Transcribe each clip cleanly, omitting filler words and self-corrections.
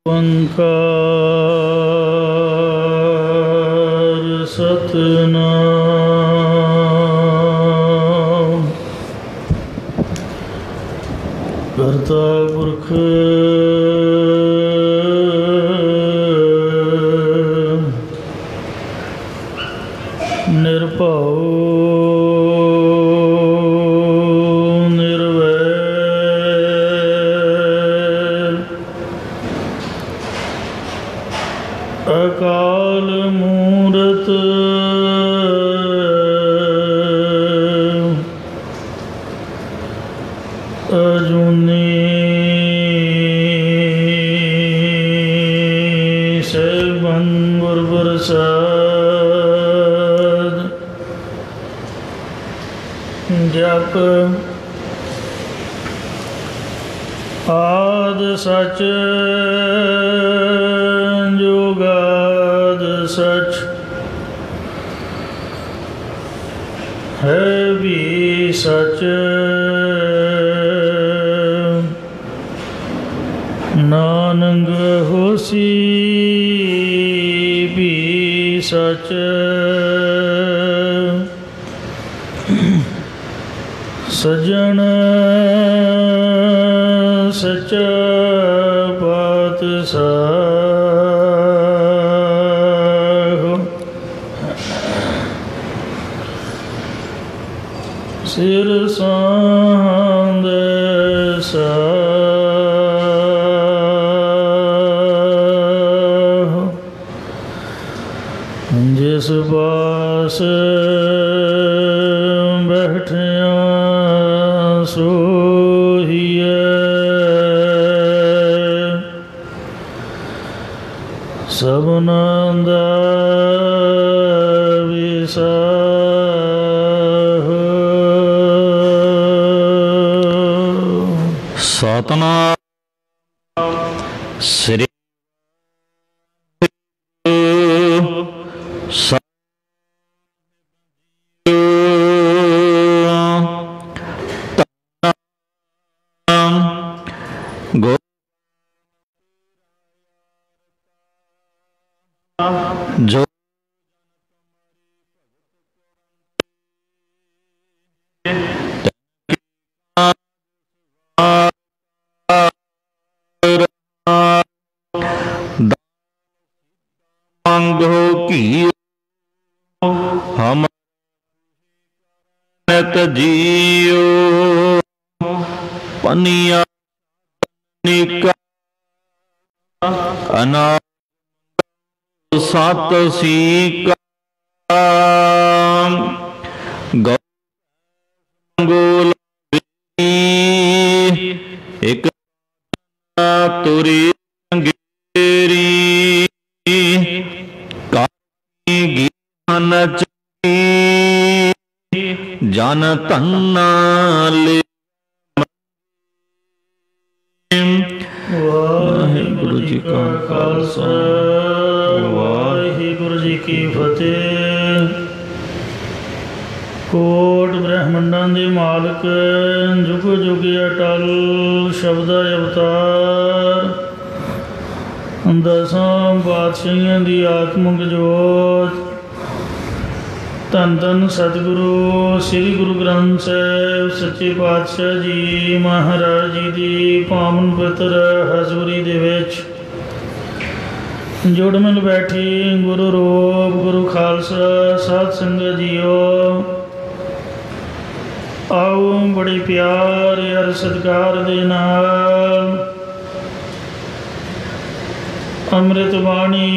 ओंकार सतनाम करता पुरख निर्भव अकाल मूरत अजूनी सैभं गुर प्रसाद जप आद सच जुगाद सच है भी सच नानक होसी भी सच सजन सच्चा पातशाह सिर सांद साह जिस पास बैठिया सोहिए सबना दा विसाह सतनाम श्री गो जो मांगो की हम जियो पनिया निका अना सत सीका गंगोल एक तुरी अंगेरी ज्ञान जन तन्ना ले वाहिगुरु जी का खालसा वाहिगुरु जी की फतेह। कोट ब्रह्मंडां दे मालक जुग जुग अटल शब्द अवतार दसां पातशाहियां दी आत्मक जोत धन धन सतगुरु श्री गुरु ग्रंथ साहिब सच्चे पातशाह जी महाराज जी की पावन पवित्र हजूरी दे विच जुड़ मिल बैठी गुरु रूप गुरु खालसा साध संगत जीओ। आओ बड़े प्यार यार सत्कार दे नाल अमृत बाणी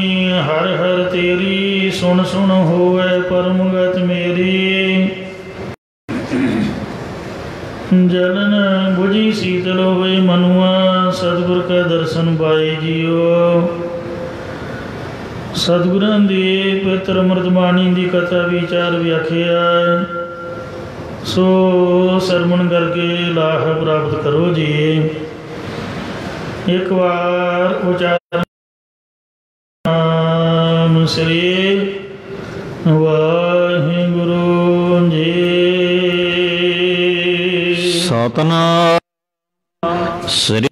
हर हर तेरी सुन सुन होवे परमगत मेरी। जलन बुझी शीतल होवे मनुआ सतगुर का दर्शन पाए जियो। सतगुरां दी पवित्र अमृत बाणी की कथा विचार व्याख्या सो सरमण करके लाभ प्राप्त करो जी। एक बार उच्चारण नाम श्री वाहिगुरु जी। सतनाम श्री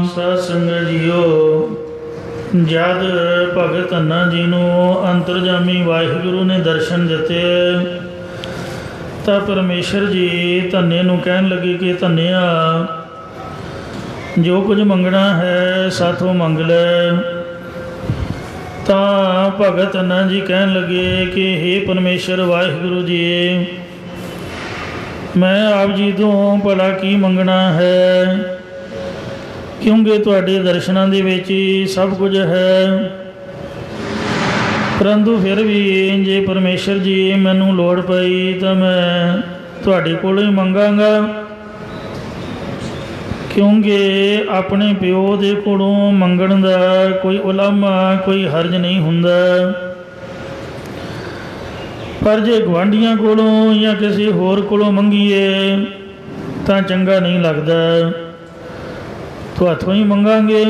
ਸਾਧ ਸੰਗਤ ਜੀਓ, ਜਦ ਭਗਤ ਧੰਨਾ ਜੀ ਨੂੰ ਅੰਤਰਜਾਮੀ ਵਾਹਿਗੁਰੂ ਨੇ ਦਰਸ਼ਨ ਦਿੱਤੇ ਤਾਂ ਪਰਮੇਸ਼ਰ ਜੀ ਧੰਨੇ ਨੂੰ ਕਹਿਣ ਲੱਗੇ ਕਿ ਧੰਨਿਆ, ਜੋ ਕੁਝ ਮੰਗਣਾ ਹੈ ਸਾਥੋਂ ਮੰਗ ਲੈ। ਤਾਂ ਭਗਤ ਧੰਨਾ ਜੀ ਕਹਿਣ ਲੱਗੇ ਕਿ ਹੇ ਪਰਮੇਸ਼ਰ ਵਾਹਿਗੁਰੂ ਜੀ, ਮੈਂ ਆਪ ਜੀ ਤੋਂ ਭਲਾ ਕੀ ਮੰਗਣਾ ਹੈ, ਕਿਉਂਕਿ ਤੁਹਾਡੇ ਦਰਸ਼ਨਾਂ ਦੇ ਵਿੱਚ ਹੀ ਸਭ ਕੁਝ ਹੈ। ਪਰੰਤੂ ਫਿਰ ਵੀ ਜੇ ਪਰਮੇਸ਼ਰ ਜੀ ਮੈਨੂੰ ਲੋੜ ਪਈ ਤਾਂ ਮੈਂ ਤੁਹਾਡੇ ਕੋਲੋਂ ਹੀ ਮੰਗਾਂਗਾ, ਕਿਉਂਕਿ ਆਪਣੇ ਪਿਓ ਦੇ ਕੋਲੋਂ ਮੰਗਣ ਦਾ ਕੋਈ ਉਲਾਮਾ, ਕੋਈ ਹਰਜ ਨਹੀਂ ਹੁੰਦਾ। ਪਰ ਜੇ ਗੁਆਂਢੀਆਂ ਕੋਲੋਂ ਜਾਂ ਕਿਸੇ ਹੋਰ ਕੋਲੋਂ ਮੰਗੀਏ ਤਾਂ ਚੰਗਾ ਨਹੀਂ ਲੱਗਦਾ, ਤੁਹਾਥੋਂ ਹੀ ਮੰਗਾਂਗੇ।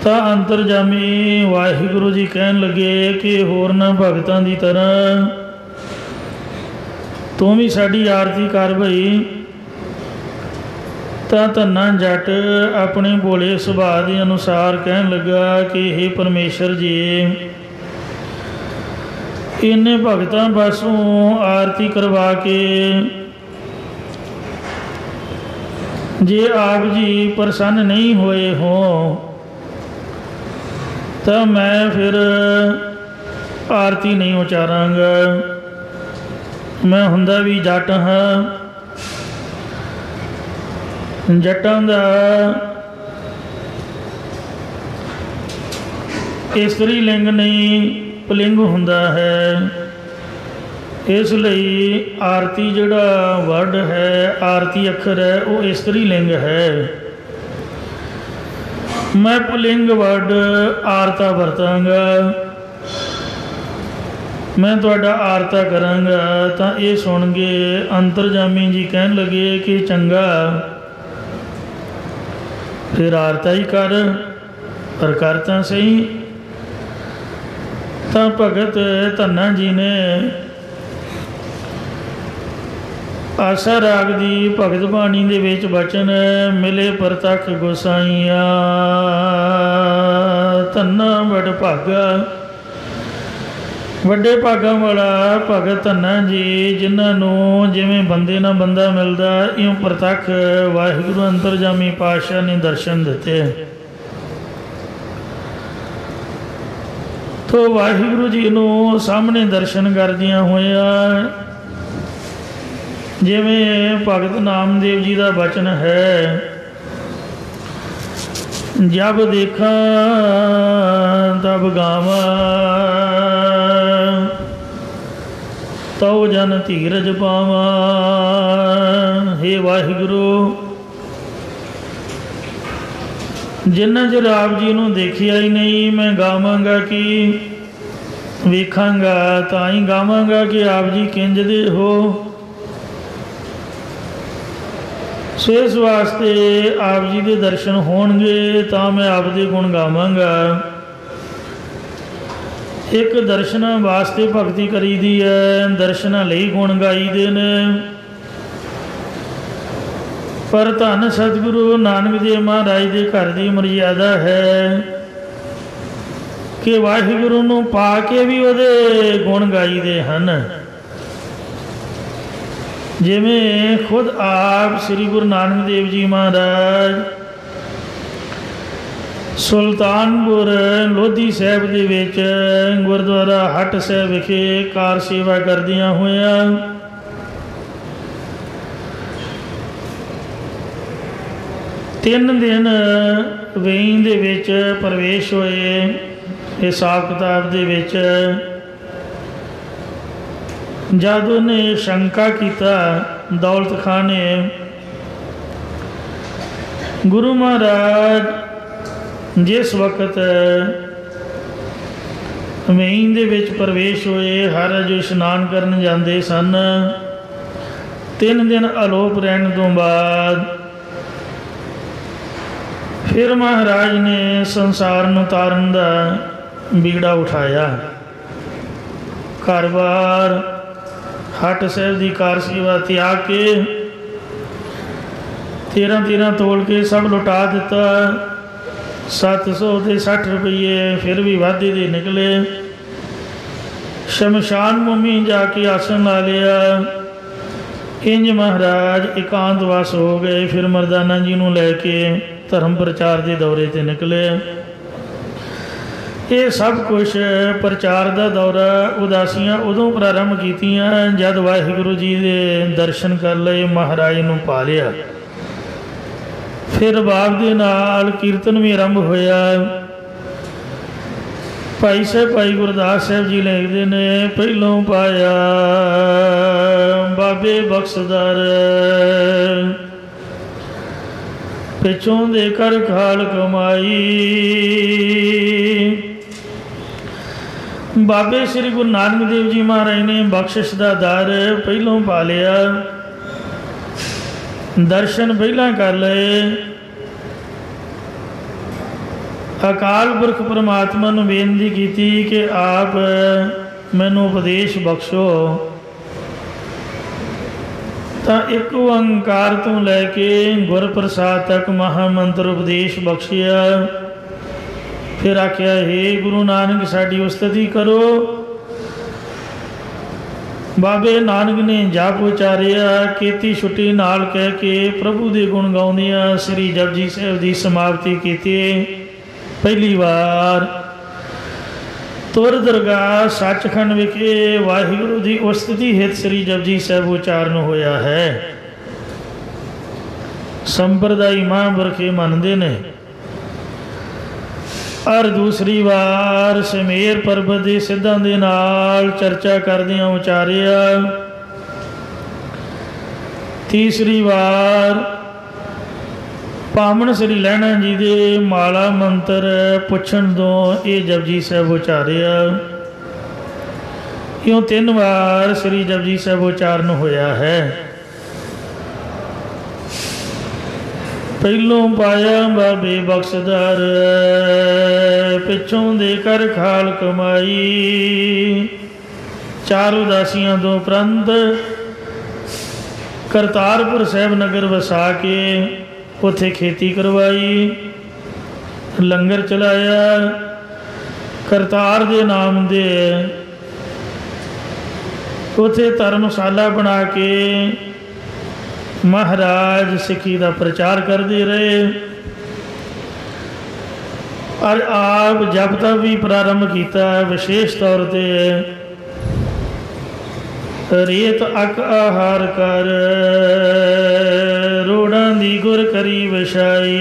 ਤਾਂ ਅੰਤਰਜਾਮੀ ਵਾਹਿਗੁਰੂ ਜੀ ਕਹਿਣ ਲੱਗੇ ਕਿ ਹੋਰਨਾਂ ਭਗਤਾਂ ਦੀ ਤਰ੍ਹਾਂ ਤੂੰ ਵੀ ਸਾਡੀ ਆਰਤੀ ਕਰ ਬਈ। ਤਾਂ ਧੰਨਾ ਜੱਟ ਆਪਣੇ ਭੋਲੇ ਸੁਭਾਅ ਦੇ ਅਨੁਸਾਰ ਕਹਿਣ ਲੱਗਾ ਕਿ ਹੇ ਪਰਮੇਸ਼ਰ ਜੀ, ਇੰਨੇ ਭਗਤਾਂ ਪਾਸੋਂ ਆਰਤੀ ਕਰਵਾ ਕੇ ਜੇ ਆਪ ਜੀ ਪ੍ਰਸੰਨ ਨਹੀਂ ਹੋਏ ਹੋ ਤਾਂ ਮੈਂ ਫਿਰ ਆਰਤੀ ਨਹੀਂ ਉਚਾਰਾਂਗਾ। ਮੈਂ ਹੁੰਦਾ ਵੀ ਜੱਟ ਹਾਂ, ਜੱਟਾਂ ਦਾ ਇਸਤਰੀ ਲਿੰਗ ਨਹੀਂ ਪੁਲਿੰਗ ਹੁੰਦਾ ਹੈ, ਇਸ ਲਈ ਆਰਤੀ ਜਿਹੜਾ ਵਰਡ ਹੈ, ਆਰਤੀ ਅੱਖਰ ਹੈ, ਉਹ ਇਸਤਰੀ ਲਿੰਗ ਹੈ। ਮੈਂ ਪੁਲਿੰਗ ਵਰਡ ਆਰਤਾ ਵਰਤਾਂਗਾ, ਮੈਂ ਤੁਹਾਡਾ ਆਰਤਾ ਕਰਾਂਗਾ। ਤਾਂ ਇਹ ਸੁਣ ਕੇ ਅੰਤਰਜਾਮੀ ਜੀ ਕਹਿਣ ਲੱਗੇ ਕਿ ਚੰਗਾ, ਫਿਰ ਆਰਤਾ ਹੀ ਕਰ, ਪਰ ਕਰ ਤਾਂ ਸਹੀ। ਤਾਂ ਭਗਤ ਧੰਨਾ ਜੀ ਨੇ ਆਸਾ ਰਾਗ ਦੀ ਭਗਤ ਬਾਣੀ ਦੇ ਵਿੱਚ ਬਚਨ ਮਿਲੇ ਪ੍ਰਤੱਖ ਗੋਸਾਈਆਂ, ਧੰਨਾ ਵਡ ਭਾਗਾ। ਵੱਡੇ ਭਾਗਾਂ ਵਾਲਾ ਭਗਤ ਧੰਨਾ ਜੀ, ਜਿਨ੍ਹਾਂ ਨੂੰ ਜਿਵੇਂ ਬੰਦੇ ਨਾਲ ਬੰਦਾ ਮਿਲਦਾ, ਇਉਂ ਪ੍ਰਤੱਖ ਵਾਹਿਗੁਰੂ ਅੰਤਰਜਾਮੀ ਪਾਤਸ਼ਾਹ ਨੇ ਦਰਸ਼ਨ ਦਿੱਤੇ। ਤੋ ਵਾਹਿਗੁਰੂ ਜੀ ਨੂੰ ਸਾਹਮਣੇ ਦਰਸ਼ਨ ਕਰਦਿਆਂ ਹੋਇਆ, ਜਿਵੇਂ ਭਗਤ ਨਾਮਦੇਵ ਜੀ ਦਾ ਬਚਨ ਹੈ, ਜਬ ਦੇਖਾਂ ਤਬ ਗਾਵਾਂ, ਤਉ ਜਨ ਧੀਰਜ ਪਾਵਾਂ। ਹੇ ਵਾਹਿਗੁਰੂ, ਜਿੰਨਾ ਚਿਰ ਆਪ ਜੀ ਨੂੰ ਦੇਖਿਆ ਹੀ ਨਹੀਂ, ਮੈਂ ਗਾਵਾਂਗਾ ਕਿ ਵੇਖਾਂਗਾ ਤਾਂ ਹੀ ਗਾਵਾਂਗਾ ਕਿ ਆਪ ਜੀ ਕਿੰਝ ਦੇ ਹੋ। ਸੋ ਇਸ ਵਾਸਤੇ ਆਪ ਜੀ ਦੇ ਦਰਸ਼ਨ ਹੋਣਗੇ ਤਾਂ ਮੈਂ ਆਪ ਦੇ ਗੁਣ ਗਾਵਾਂਗਾ। ਇੱਕ ਦਰਸ਼ਨਾਂ ਵਾਸਤੇ ਭਗਤੀ ਕਰੀਦੀ ਹੈ, ਦਰਸ਼ਨਾਂ ਲਈ ਗੁਣ ਗਾਈਦੇ ਨੇ। ਪਰ ਧੰਨ ਸਤਿਗੁਰੂ ਨਾਨਕ ਦੇਵ ਮਹਾਰਾਜ ਦੇ ਘਰ ਦੀ ਮਰਯਾਦਾ ਹੈ ਕਿ ਵਾਹਿਗੁਰੂ ਨੂੰ ਪਾ ਕੇ ਵੀ ਉਹਦੇ ਗੁਣ ਗਾਈਦੇ ਹਨ। ਜਿਵੇਂ ਖੁਦ ਆਪ ਸ੍ਰੀ ਗੁਰੂ ਨਾਨਕ ਦੇਵ ਜੀ ਮਹਾਰਾਜ ਸੁਲਤਾਨਪੁਰ ਲੋਧੀ ਸਾਹਿਬ ਦੇ ਵਿੱਚ ਗੁਰਦੁਆਰਾ ਹੱਟ ਸਾਹਿਬ ਵਿਖੇ ਕਾਰ ਸੇਵਾ ਕਰਦਿਆਂ ਹੋਇਆਂ ਤਿੰਨ ਦਿਨ ਵੇਈਂ ਦੇ ਵਿੱਚ ਪ੍ਰਵੇਸ਼ ਹੋਏ। ਹਿਸਾਬ ਕਿਤਾਬ ਦੇ ਵਿੱਚ ਜਦ ਉਹਨੇ ਸ਼ੰਕਾ ਕੀਤਾ, ਦੌਲਤ ਖਾਂ ਨੇ, ਗੁਰੂ ਮਹਾਰਾਜ ਜਿਸ ਵਕਤ ਵੇਈਂ ਦੇ ਵਿੱਚ ਪ੍ਰਵੇਸ਼ ਹੋਏ, ਹਰ ਰੋਜ਼ ਇਸ਼ਨਾਨ ਕਰਨ ਜਾਂਦੇ ਸਨ। 3 ਦਿਨ ਅਲੋਪ ਰਹਿਣ ਤੋਂ ਬਾਅਦ ਫਿਰ ਮਹਾਰਾਜ ਨੇ ਸੰਸਾਰ ਨੂੰ ਤਾਰਨ ਦਾ ਬੀੜਾ ਉਠਾਇਆ। ਘਰ-ਬਾਰ हट साहब की कार सेवा त्याग के 13 तोल के सब लुटा दिता। 760 रुपये फिर भी वाधे दे निकले। शमशान भूमि जाके आसन ला लिया। इंज महाराज एकांतवास हो गए। फिर मर्दाना जी नूं लैके धर्म प्रचार के दौरे ते निकले। ये सब कुछ प्रचार का दौरा उदासियां उदों प्रारंभ कीतियां जद वाहिगुरु जी के दर्शन कर लए, महाराज नूं पा लिया। फिर बाप दे नाल कीर्तन भी आरंभ होया। भाई साहब भाई गुरदास साहब जी लिखते ने, पहलों पाया बाबे बख्शदार, पिछों दे कर खाल कमाई। बाबे श्री गुरु नानक देव जी महाराज ने बख्शिश का दर पहलों पा लिया। दर्शन पहला कर लए। अकाल पुरख परमात्मा नूं बेनती की कि आप मैनू उपदेश बख्शो। तो एक ओंकार तो लैके गुर प्रसाद तक महामंत्र उपदेश बख्शिया। फिर आख्या, हे गुरु नानक साडी उस्तति करो। बाबे नानक ने जाप उचारिया। केती छुट्टी नाल कह के प्रभु के गुण गाउंदियां श्री जपजी साहिब की समाप्ति की। पहली बार तुर दरगाह सचखंड विखे वाहिगुरु की उस्तति हित श्री जपजी साहिब उचारण होया है। संप्रदायी महापुरखे मनते ने। और दूसरी बार शमेर पर्वत के सिद्धां दे नाल चर्चा करदियां उचारिया। तीसरी बार पावन श्री लहणा जी दे माला मंत्र पुछण तो ये जपजी साहिब उचारिया। क्यों 3 बार श्री जपजी साहिब उचारण होया है। पहलों पाया बाबे बख्शदार, पिछों दे कर खाल कमाई। 4 उदासियां तो उपरंत करतारपुर साहिब नगर वसा के उत्थे खेती करवाई, लंगर चलाया। करतार दे नाम दे उत्थे धर्मशाला बना के महाराज सिक्खी का प्रचार करते रहे। और आप जब तक भी प्रारंभ किया विशेष तौर पर रेत अक आहार कर, रोड़ा दी गुर करी विछाई।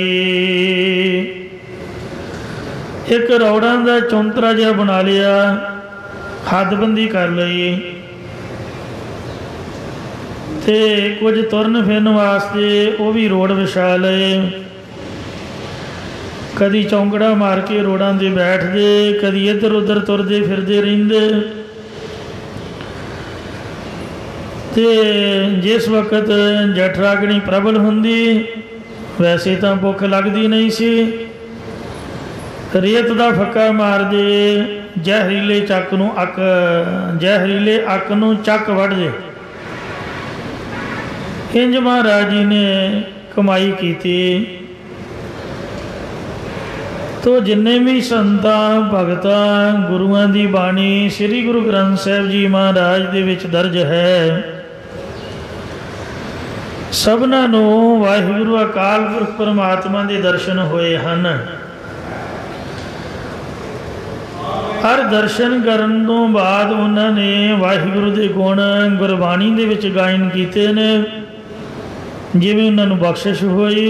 एक रोड़ा का चौंतरा जिहा बना लिया, हदबंदी कर ली। ते कुछ तुरन फिरन वास्ते वो भी रोड विछा लए। कदी चौंकड़ा मार के रोडां ते बैठते, कदी इधर उधर तुरते फिरते रहिंदे। ते जिस वक्त जठरागनी प्रबल हुंदी वैसे तो भुख लगती नहीं सी। रेत का फक्का मार दे, जहरीले चक नूं अक जहरीले अक नूं चक वढ़ दे। इंज महाराज जी ने कमाई की। तो जिन्ने भी संतां भगतां गुरुआं दी बाणी श्री गुरु ग्रंथ साहिब जी महाराज दे विच दर्ज है, सबना नूं वाहिगुरु अकाल पुरख परमात्मा के दर्शन होए हन। हर दर्शन करन तो बाद उन्होंने वाहिगुरु के गुण गुरबाणी दे विच गायन कीते ने। जिवें उन्होंने बख्शिश होई,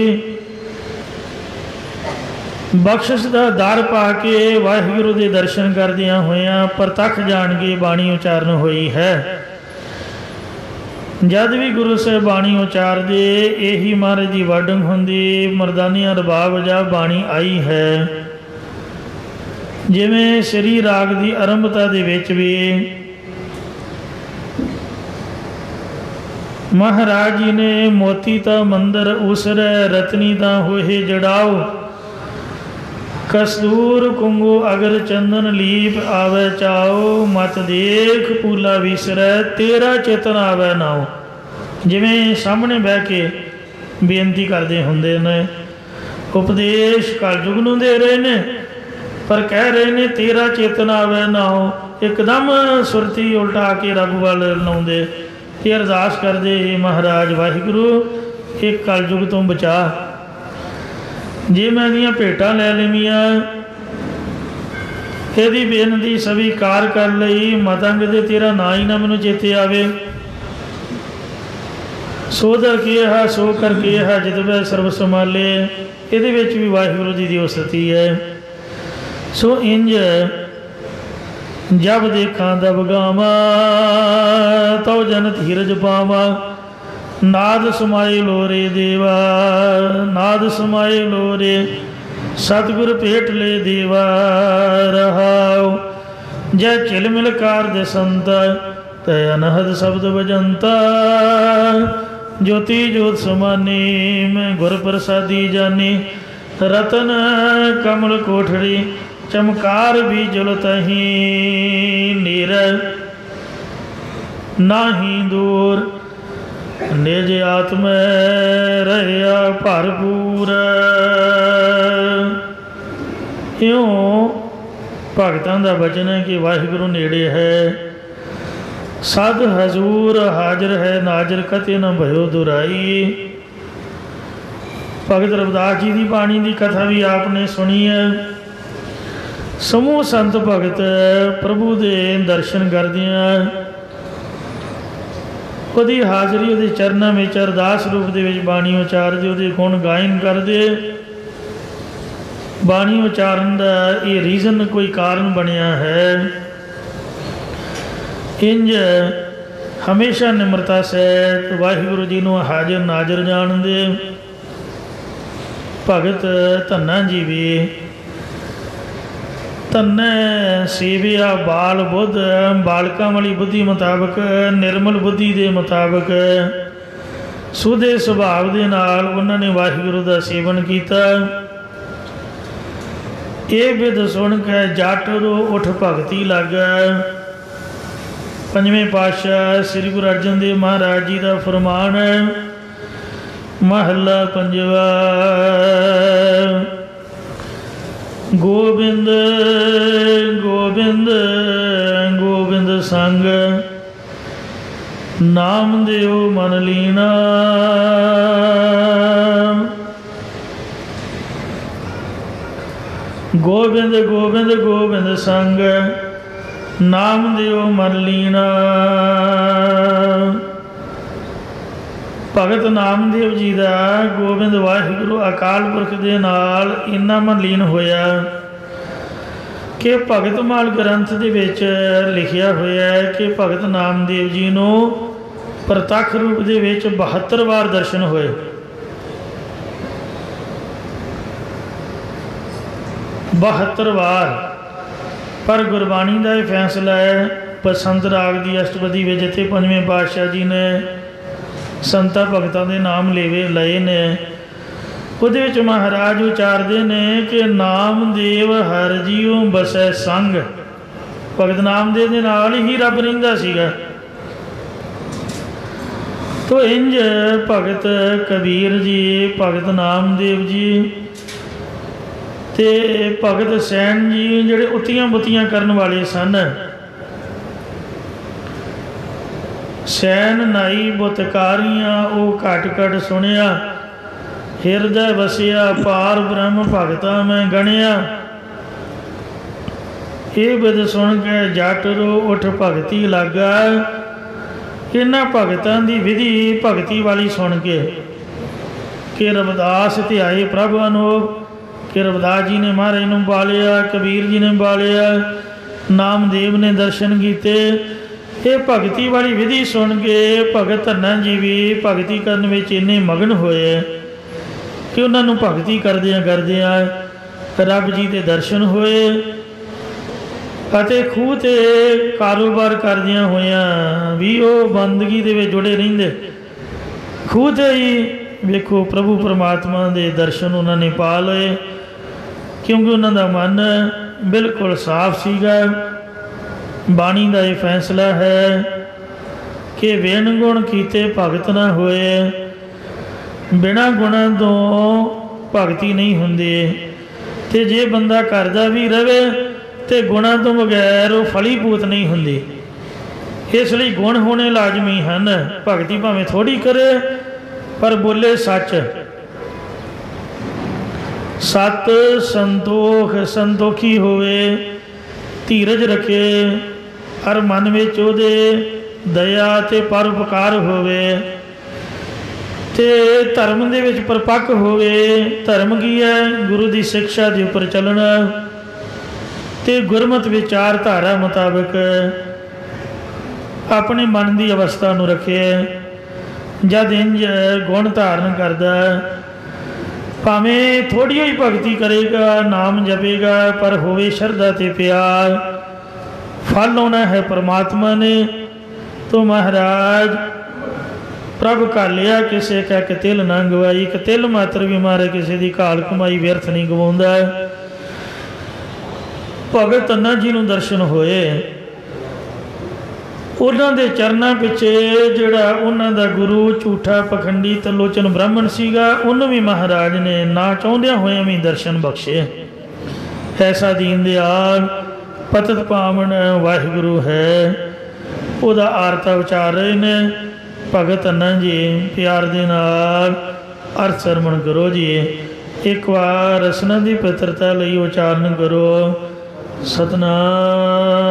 बख्शिश का दर पा के वाहिगुरु के दर्शन करदियां होइयां प्रतख जान के बाणी उचारण हुई है। जद भी गुरु साहब बाणी उचारदे यही महाराज की वाडंग हुंदी, मरदानिया रबाब जा बाणी आई है। जिवें श्री राग की आरंभता दे विच भी महाराज जी ने मोती ता मंदिर उसरै रतनी ता होए जड़ाओ, कस्तूर कुंगो अगर चंदन लीप आवे चाओ, मत देख पूला विसरै तेरा चेतन आवे नाओ। जिवें सामने बह के बेनती करते होंदे ने, उपदेश कलयुग नूं दे रहे ने, पर कह रहे ने तेरा चेतन आवे नाओ। एकदम सुरती उल्टा के रब वाल लाउंदे ते अरदास करदे, हे महाराज वाहिगुरू एक कलयुग तो बचा। जे मैं दियां भेटां लै लवीआं, ਇਹਦੀ ਬੇਨਤੀ ਸਵੀਕਾਰ ਕਰ ਲਈ, ਮਤੰਗ ਦੇ ਤੇਰਾ ਨਾਂ ਹੀ ਨਾ ਮੈਨੂੰ ਚੇਤੇ ਆਵੇ। ਸੋ ਦਰ ਕੀਹਾ ਸੋ ਕਰ ਕੀਹਾ ਜਿਤ ਵੈ ਸਰਬ ਸੰਭਾਲੇ। ਇਹਦੇ ਵਿੱਚ ਵੀ ਵਾਹਿਗੁਰੂ ਜੀ ਦੀ ਉਸਤਤੀ ਹੈ। ਸੋ ਇੰਜ ਜਬ ਦੇਖਾਂ ਦਬ ਗਾਵਾਂ, ਤਉ ਜਨ ਧੀਰਜ ਪਾਵਾਂ। नाद समाए लोरे देवा, नाद समाए लोरे सतगुर भेट ले देवा। रहाओ जय चिलमिल कारज संत, तय अनहद शब्द बजंता। ज्योति ज्योत समानी, मैं गुर प्रसादी जानी। रतन कमल कोठड़ी, चमकार भी जुलतही। नीर नाही दूर, निज आत्म रहा भरपूर। इयों भगतां दा वचन है कि वाहिगुरू नेड़े है। सद हजूर हाजिर है, नाजर कते न भयो दुराई। भगत रविदास जी की बाणी की कथा भी आपने सुनी है। समूह संत भगत प्रभु के दर्शन करदियां ਉਹਦੀ ਹਾਜ਼ਰੀ ਉਹਦੇ ਚਰਨਾਂ ਵਿੱਚ ਅਰਦਾਸ ਰੂਪ ਦੇ ਵਿੱਚ ਬਾਣੀ ਉਚਾਰਦੇ, ਉਹਦੇ ਗੁਣ ਗਾਇਨ ਕਰਦੇ। ਬਾਣੀ ਉਚਾਰਨ ਦਾ ਇਹ ਰੀਜ਼ਨ ਕੋਈ ਕਾਰਨ ਬਣਿਆ ਹੈ। ਇੰਜ ਹਮੇਸ਼ਾ ਨਿਮਰਤਾ ਸਹਿਤ ਵਾਹਿਗੁਰੂ ਜੀ ਨੂੰ ਹਾਜ਼ਰ ਨਾਜ਼ਰ ਜਾਣਦੇ। ਭਗਤ ਧੰਨਾ ਜੀ ਵੀ ਧੰਨੇ ਸੇਵਿਆ ਬਾਲ ਬੁੱਧ, ਬਾਲਕਾਂ ਵਾਲੀ ਬੁੱਧੀ ਮੁਤਾਬਕ, ਨਿਰਮਲ ਬੁੱਧੀ ਦੇ ਮੁਤਾਬਕ, ਸੁਧੇ ਸੁਭਾਵ ਦੇ ਨਾਲ ਉਹਨਾਂ ਨੇ ਵਾਹਿਗੁਰੂ ਦਾ ਸੇਵਨ ਕੀਤਾ। ਇਹ ਬਿਧ ਸੁਣ ਕੇ ਜੱਟ ਰੋ ਉਠ ਭਗਤੀ ਲੱਗਾ। ਪੰਜਵੇਂ ਪਾਤਸ਼ਾਹ ਸ੍ਰੀ ਗੁਰੂ ਅਰਜਨ ਦੇਵ ਮਹਾਰਾਜ ਜੀ ਦਾ ਫਰਮਾਨ ਹੈ, ਮਹੱਲਾ ਪੰਜਵਾ। गोबिंद गोबिंद गोबिंद संग, नाम देव मन लीना। गोबिंद गोबिंद गोबिंद संग, नाम देव मन लीना। भगत नामदेव जी का गोबिंद वाहिगुरू अकाल पुरख के नाल इन्ना मलीन होया कि भगत माल ग्रंथ के विच लिखिया होया है कि भगत नामदेव जी नूं प्रतख रूप के विच 72 बार दर्शन होए। 72 बार। पर गुरबाणी का यह फैसला है, बसंत राग की अष्टपदी में जिथे पंजवें पातशाह जी ने संतां भगतां दे नाम लेवे लए ने, ਉਹਦੇ ਵਿੱਚ ਮਹਾਰਾਜ ਉਚਾਰਦੇ ਨੇ ਕਿ ਨਾਮਦੇਵ ਹਰ ਜੀਉ ਬਸੈ ਸੰਗ। ਭਗਤ ਨਾਮਦੇਵ ਦੇ ਨਾਲ ਹੀ ਰੱਬ ਰਹਿੰਦਾ ਸੀਗਾ। ਤੋ ਇੰਜ ਭਗਤ ਕਬੀਰ ਜੀ, ਭਗਤ ਨਾਮਦੇਵ ਜੀ ਤੇ ਭਗਤ ਸੈਣ ਜੀ ਜਿਹੜੇ ਉੱਤੀਆਂ ਬੁੱਤੀਆਂ ਕਰਨ ਵਾਲੇ ਸਨ। सैन नाई बुतकारियाँ वो घट घट सुनिया, हिरदय वसिया पार ब्रह्म भगता मैं गणिया। ये बिद सुन के जट रो उठ भगती लागा। इन्हां भगतां दी विधि भगती वाली सुन के कि रविदास ध्याए प्रभ अनोख, कि रविदास जी ने महाराज नूं बालिया, कबीर जी ने बालिया, नामदेव ने दर्शन किए। ये भगती वाली विधि सुन के भगत धन्ना जी भी भगती करने में इन्ने मगन होए कि उन्होंने भगती करदियां करदियां रब जी के दर्शन होए। खूह ते कारोबार करदियां होइयां भी वो बंदगी दे विच जुड़े रहिंदे। खूह ते ही वेखो प्रभु परमात्मा के दर्शन उन्होंने पा लए क्योंकि उन्होंने मन बिल्कुल साफ सीगा। बाणी का यह फैसला है कि बिन गुण कीते भगत ना होए, बिना गुणों तो भगती नहीं होंदी। तो जे बंदा करदा भी रहे तो गुणों तो बगैर वो फलीभूत नहीं होंदी। इसलिए गुण होने लाजमी हैं। भगती भावें थोड़ी करे पर बोले सच। सत संतोख संतोखी होवे, धीरज रखे और मन में ओहदे दया ते परोपकार होवे, ते धर्म दे विच परपक्क होवे। धर्म की है? गुरु की शिक्षा के उपर चलना ते गुरमत विचारधारा मुताबिक अपने मन की अवस्था नूं रखे। जद इंज गुण धारण करदा, भावें थोड़ी ही भगती करेगा, नाम जपेगा, पर होवे श्रद्धा ते प्यार, फल होना है परमात्मा ने। तो महाराज प्रभ कालिया किसे का कतिल ना गवाई, कतिल मात्र भी मारे किसी की घाल कमाई व्यर्थ नहीं गवाउंदा। भगत अन्ना जी नूं दर्शन होए, उन्हां दे चरनां पिछे जिहड़ा उन्हां दा गुरु झूठा पखंडी तलोचन ब्राह्मण सीगा, उन्होंने भी महाराज ने ना चाहुंदियां होइयां भी दर्शन बख्शे। ऐसा दीन दयाल पतत पावन वाहिगुरु है, उहदा आरता विचार रहे ने। भगत अन्ना जी प्यार दे नाल अर्थ सरमण करो जी। एक बार रसना की पवित्रता लई उचारण करो। सतनाम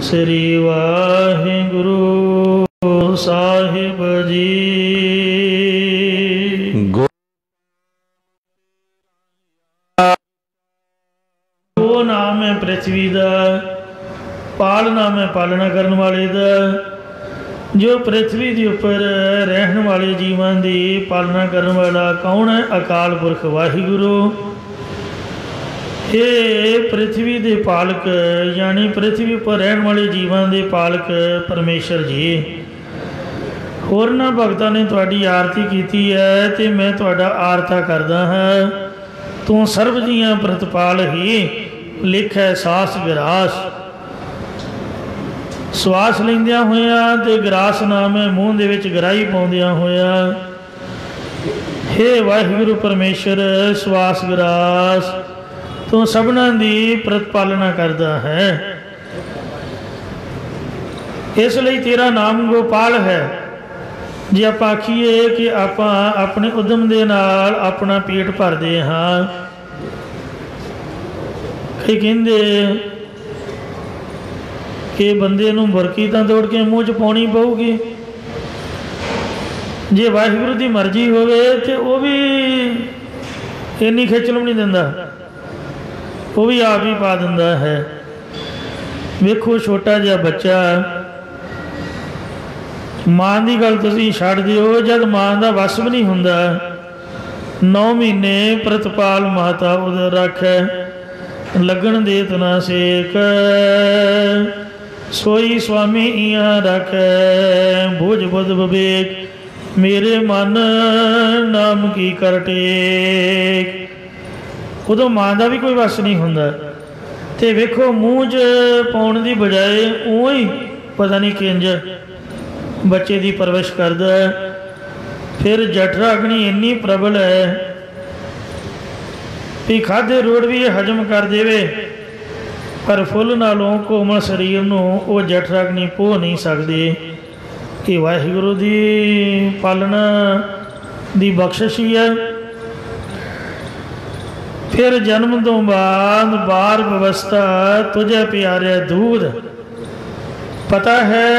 श्री वाहिगुरु साहिब जी। गो नाम है पृथ्वी दा, पाल नाम है पालना करने वाले दा। जो पृथ्वी के उपर रहने वाले जीवां की पालना करने वाला कौन है? अकाल पुरख वाहिगुरु। ये पृथ्वी के पालक यानी पृथ्वी पर रहने वाले जीवां के पालक परमेश्वर जी। होरना भगतां ने तुहाडी आरती की है तो मैं तुहाडा आरता करदा हाँ। तू सर्व जियां प्रतिपाल ही लिखै सास गिरास। श्वास लैंदियां होया ते ग्रास नाम है मूँह दे विच गराही पाउंदियां होया। हे वाहिगुरु परमेश्वर श्वास ग्रास तू सबना दी प्रतिपालना करदा है। इसलिए तेरा नाम गोपाल है। जे आप आखिए कि आप अपने उद्यम दे नाल अपना पेट भरदे हाँ। कई कहंदे कि बंदे नूं बुरकी तां तोड़ के मूँह च पाउणी पऊगी। जे वाहिगुरू की मर्जी होवे तो वह भी इन्नी खिचल भी नहीं दिंदा, वो भी आप ही पा दिंदा है। वेखो छोटा जिहा बच्चा, मां की गल तुसीं छड्ड दिओ, जब मां का वस भी नहीं हुंदा 9 महीने प्रतिपाल माता उदर रखै लगन दे तना सेक। सोई स्वामी इया रखै भुज बुध विवेक मेरे मन नाम की कर टेक। उदों मां का भी कोई वस नहीं हुंदा ते वेखो मूँह च पाउण की बजाए उं ही पता नहीं किंज बच्चे की परवरिश करदा। फिर जठराग्नि इन्नी प्रबल है भी खाधे रोड़ भी हजम कर देवे, पर फुल नालों कोमल शरीर नूं वो जठराग्नि पो नहीं सकती। कि वाहिगुरू की पालना की बख्शिश ही है। फिर जन्म तो बाद बार व्यवस्था तुझे प्यारे दूध। पता है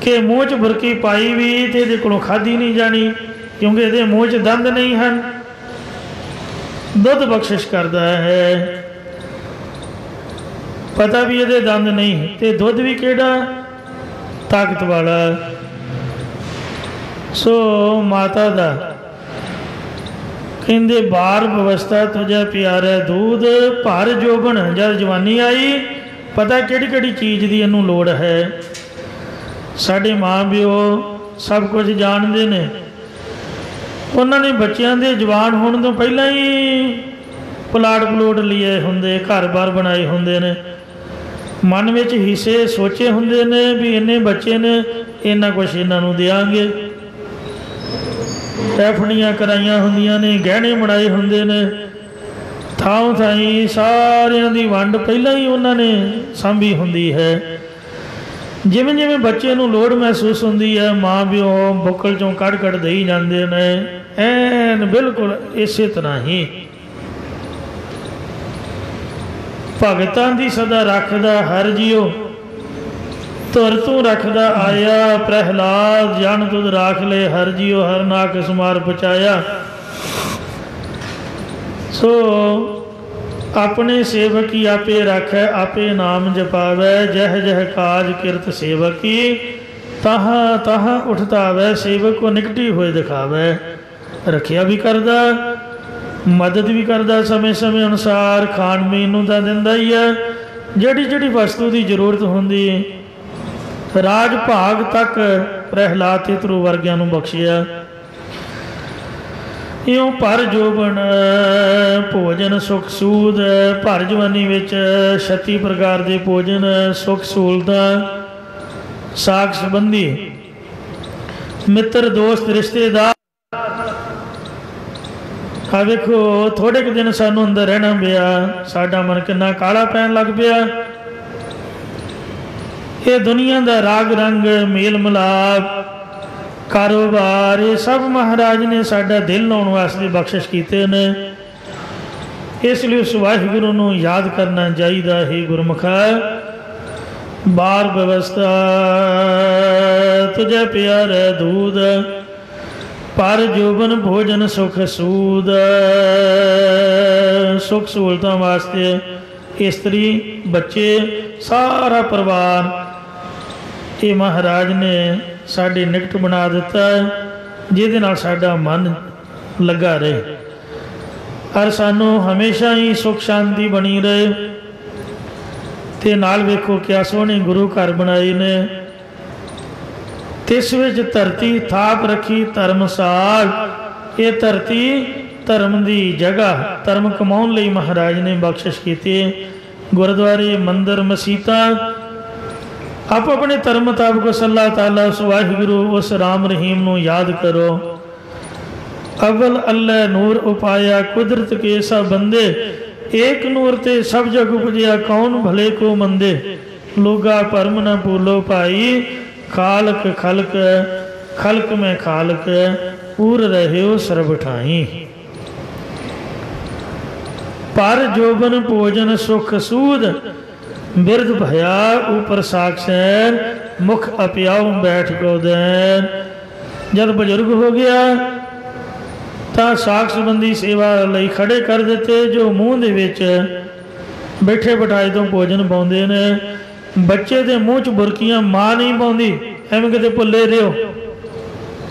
कि मूँह च बुरकी पाई भी तो ये को खाधी नहीं जानी, क्योंकि ये मूँह च दंद नहीं हैं। दुध बख्शिश करता है, पता भी ये दंद नहीं तो दुध भी केड़ा ताकत वाला। सो माता दा कहते बार व्यवस्था तुझे प्यारा दूध भर जोबन। जब जवानी आई पता किहड़ी किहड़ी चीज़ की इनू लोड़ है। साढ़े माँ प्यो सब कुछ जानते ने, ਉਹਨਾਂ ਨੇ ਬੱਚਿਆਂ ਦੇ ਜਵਾਨ ਹੋਣ ਤੋਂ ਪਹਿਲਾਂ ਹੀ ਪਲਾਟ ਪਲੂਟ ਲਏ ਹੁੰਦੇ, ਘਰ-ਬਾਰ ਬਣਾਏ ਹੁੰਦੇ ਨੇ, ਮਨ ਵਿੱਚ ਹਿੱਸੇ ਸੋਚੇ ਹੁੰਦੇ ਨੇ ਵੀ ਇੰਨੇ ਬੱਚੇ ਨੇ, ਇੰਨਾ ਕੁਛ ਇਹਨਾਂ ਨੂੰ ਦਿਆਂਗੇ। ਟੈਫੜੀਆਂ ਕਰਾਈਆਂ ਹੁੰਦੀਆਂ ਨੇ, ਗਹਿਣੇ ਬਣਾਏ ਹੁੰਦੇ ਨੇ, ਥਾਂ ਥਾਈਂ ਸਾਰਿਆਂ ਦੀ ਵੰਡ ਪਹਿਲਾਂ ਹੀ ਉਹਨਾਂ ਨੇ ਸਾਂਭੀ ਹੁੰਦੀ ਹੈ। ਜਿਵੇਂ ਜਿਵੇਂ ਬੱਚੇ ਨੂੰ ਲੋੜ ਮਹਿਸੂਸ ਹੁੰਦੀ ਹੈ, ਮਾਂ ਪਿਓ ਬੁੱਕਲ 'ਚੋਂ ਕੱਢ ਦੇਈ ਜਾਂਦੇ ਨੇ। ਐਨ ਬਿਲਕੁਲ ਇਸੇ ਤਰ੍ਹਾਂ ਹੀ ਭਗਤਾਂ ਦੀ ਸਦਾ ਰੱਖਦਾ ਹਰ ਜੀਓ, ਧੁਰ ਤੂੰ ਰੱਖਦਾ ਆਇਆ। ਪ੍ਰਹਿਲਾਦ ਜਨ ਤੁਧ ਰਾਖ ਲੈ ਹਰ ਜੀਓ, ਹਰ ਨਾਕ ਸਮਾਰ ਪਹੁੰਚਾਇਆ। ਸੋ ਆਪਣੇ ਸੇਵਕੀ ਆਪੇ ਰੱਖੈ, ਆਪੇ ਨਾਮ ਜਪਾਵੈ। ਜਹ ਜਹ ਕਾਜ ਕਿਰਤ ਸੇਵਕੀ, ਤਾਹਾਂ ਤਾਹਾਂ ਉਠਤਾਵੈ। ਸੇਵਕ ਕੋ ਨਿਕਟੀ ਹੋਏ ਦਿਖਾਵੈ। ਰੱਖਿਆ ਵੀ ਕਰਦਾ, ਮਦਦ ਵੀ ਕਰਦਾ ਸਮੇਂ ਸਮੇਂ ਅਨੁਸਾਰ। ਖਾਣ ਪੀਣ ਨੂੰ ਤਾਂ ਦਿੰਦਾ ਹੀ ਹੈ, ਜਿਹੜੀ ਜਿਹੜੀ ਵਸਤੂ ਦੀ ਜ਼ਰੂਰਤ ਹੁੰਦੀ ਹੈ। ਰਾਜ ਭਾਗ ਤੱਕ ਪ੍ਰਹਿਲਾਦ ਤੇ ਧਰੂ ਵਰਗਿਆਂ ਨੂੰ ਬਖਸ਼ਿਆ। ਇਉਂ ਭਰ ਜੋਬਨ ਭੋਜਨ ਸੁਖ ਸੂਦ। ਭਰ ਜਵਾਨੀ ਵਿੱਚ 36 ਪ੍ਰਕਾਰ ਦੇ ਭੋਜਨ, ਸੁਖ ਸਹੂਲਤਾਂ, ਸਾਕ ਸੰਬੰਧੀ, ਮਿੱਤਰ ਦੋਸਤ ਰਿਸ਼ਤੇਦਾਰ। ਆ ਵੇਖੋ ਥੋੜ੍ਹੇ ਕੁ ਦਿਨ ਸਾਨੂੰ ਅੰਦਰ ਰਹਿਣਾ ਪਿਆ, ਸਾਡਾ ਮਨ ਕਿੰਨਾ ਕਾਲਾ ਪੈਣ ਲੱਗ ਪਿਆ। ਇਹ ਦੁਨੀਆ ਦਾ ਰਾਗ ਰੰਗ, ਮੇਲ ਮਿਲਾਪ, ਕਾਰੋਬਾਰ, ਇਹ ਸਭ ਮਹਾਰਾਜ ਨੇ ਸਾਡਾ ਦਿਲ ਲਾਉਣ ਵਾਸਤੇ ਬਖਸ਼ਿਸ਼ ਕੀਤੇ ਨੇ। ਇਸ ਲਈ ਉਸ ਵਾਹਿਗੁਰੂ ਨੂੰ ਯਾਦ ਕਰਨਾ ਚਾਹੀਦਾ ਹੈ। ਗੁਰਮੁਖਾ ਬਾਰ ਵਿਵਸਥਾ ਤੁਝੇ ਪਿਆਰੇ ਦੂਧ, ਪਰ ਜੋਬਨ ਭੋਜਨ ਸੁਖ ਸੂਦ। ਸੁਖ ਸਹੂਲਤਾਂ ਵਾਸਤੇ ਇਸਤਰੀ, ਬੱਚੇ, ਸਾਰਾ ਪਰਿਵਾਰ ਇਹ ਮਹਾਰਾਜ ਨੇ ਸਾਡੇ ਨਿਕਟ ਬਣਾ ਦਿੱਤਾ, ਜਿਹਦੇ ਨਾਲ ਸਾਡਾ ਮਨ ਲੱਗਾ ਰਹੇ ਔਰ ਸਾਨੂੰ ਹਮੇਸ਼ਾ ਹੀ ਸੁਖ ਸ਼ਾਂਤੀ ਬਣੀ ਰਹੇ। ਤੇ ਨਾਲ ਵੇਖੋ ਕਿਆ ਸੋਹਣੇ ਗੁਰੂ ਘਰ ਬਣਾਏ ਨੇ। ਤਿਸ ਵਿੱਚ ਧਰਤੀ ਥਾਪ ਰੱਖੀ ਧਰਮਸਾਲ। ਇਹ ਧਰਤੀ ਧਰਮ ਦੀ ਜਗ੍ਹਾ, ਧਰਮ ਕਮਾਉਣ ਲਈ ਮਹਾਰਾਜ ਨੇ ਬਖਸ਼ਿਸ਼ ਕੀਤੀ। ਗੁਰਦੁਆਰੇ, ਮੰਦਰ, ਮਸੀਤਾਂ ਆਪੋ ਆਪਣੇ ਧਰਮ ਮੁਤਾਬਕ ਉਸ ਅੱਲਾਹ ਤਾਲਾ, ਉਸ ਵਾਹਿਗੁਰੂ, ਉਸ ਰਾਮ ਰਹੀਮ ਨੂੰ ਯਾਦ ਕਰੋ। ਅਵਲ ਅੱਲਾ ਨੂਰ ਉਪਾਇਆ, ਕੁਦਰਤ ਕੇ ਸਭ ਬੰਦੇ। ਏਕ ਨੂਰ ਤੇ ਸਭ ਜਗ ਉਪਜਿਆ, ਕੌਣ ਭਲੇ ਕੋ ਮੰਦੇ। ਲੋਗਾ ਭਰਮ ਨ ਭੂਲੋ ਭਾਈ, ਖਾਲਕ ਖਲਕ ਖਲਕ ਮੈਂ ਖਾਲਕ। ਪੂਰ ਰਹਿਓ ਸਰਬ ਠਾਈ। ਪਰ ਜੋਬਨ ਭੋਜਨ ਸੁਖ ਸੂਦ, ਬਿਰਧ ਭਇਆ ਉਪਰ ਸਾਖਸੈਨ। ਮੁਖ ਅਪਿਆਉ ਬੈਠ ਕੋ ਦੈਨ। ਜਦ ਬਜ਼ੁਰਗ ਹੋ ਗਿਆ ਤਾਂ ਸਾਖ ਸੰਬੰਧੀ ਸੇਵਾ ਲਈ ਖੜੇ ਕਰ ਦਿੱਤੇ, ਜੋ ਮੂੰਹ ਦੇ ਵਿੱਚ ਬੈਠੇ ਬਿਠਾਏ ਤੋਂ ਭੋਜਨ ਪਾਉਂਦੇ ਨੇ। ਬੱਚੇ ਦੇ ਮੂੰਹ 'ਚ ਬੁਰਕੀਆਂ ਮਾਂ ਨਹੀਂ ਪਾਉਂਦੀ, ਐਵੇਂ ਕਿਤੇ ਭੁੱਲੇ ਰਿਓ।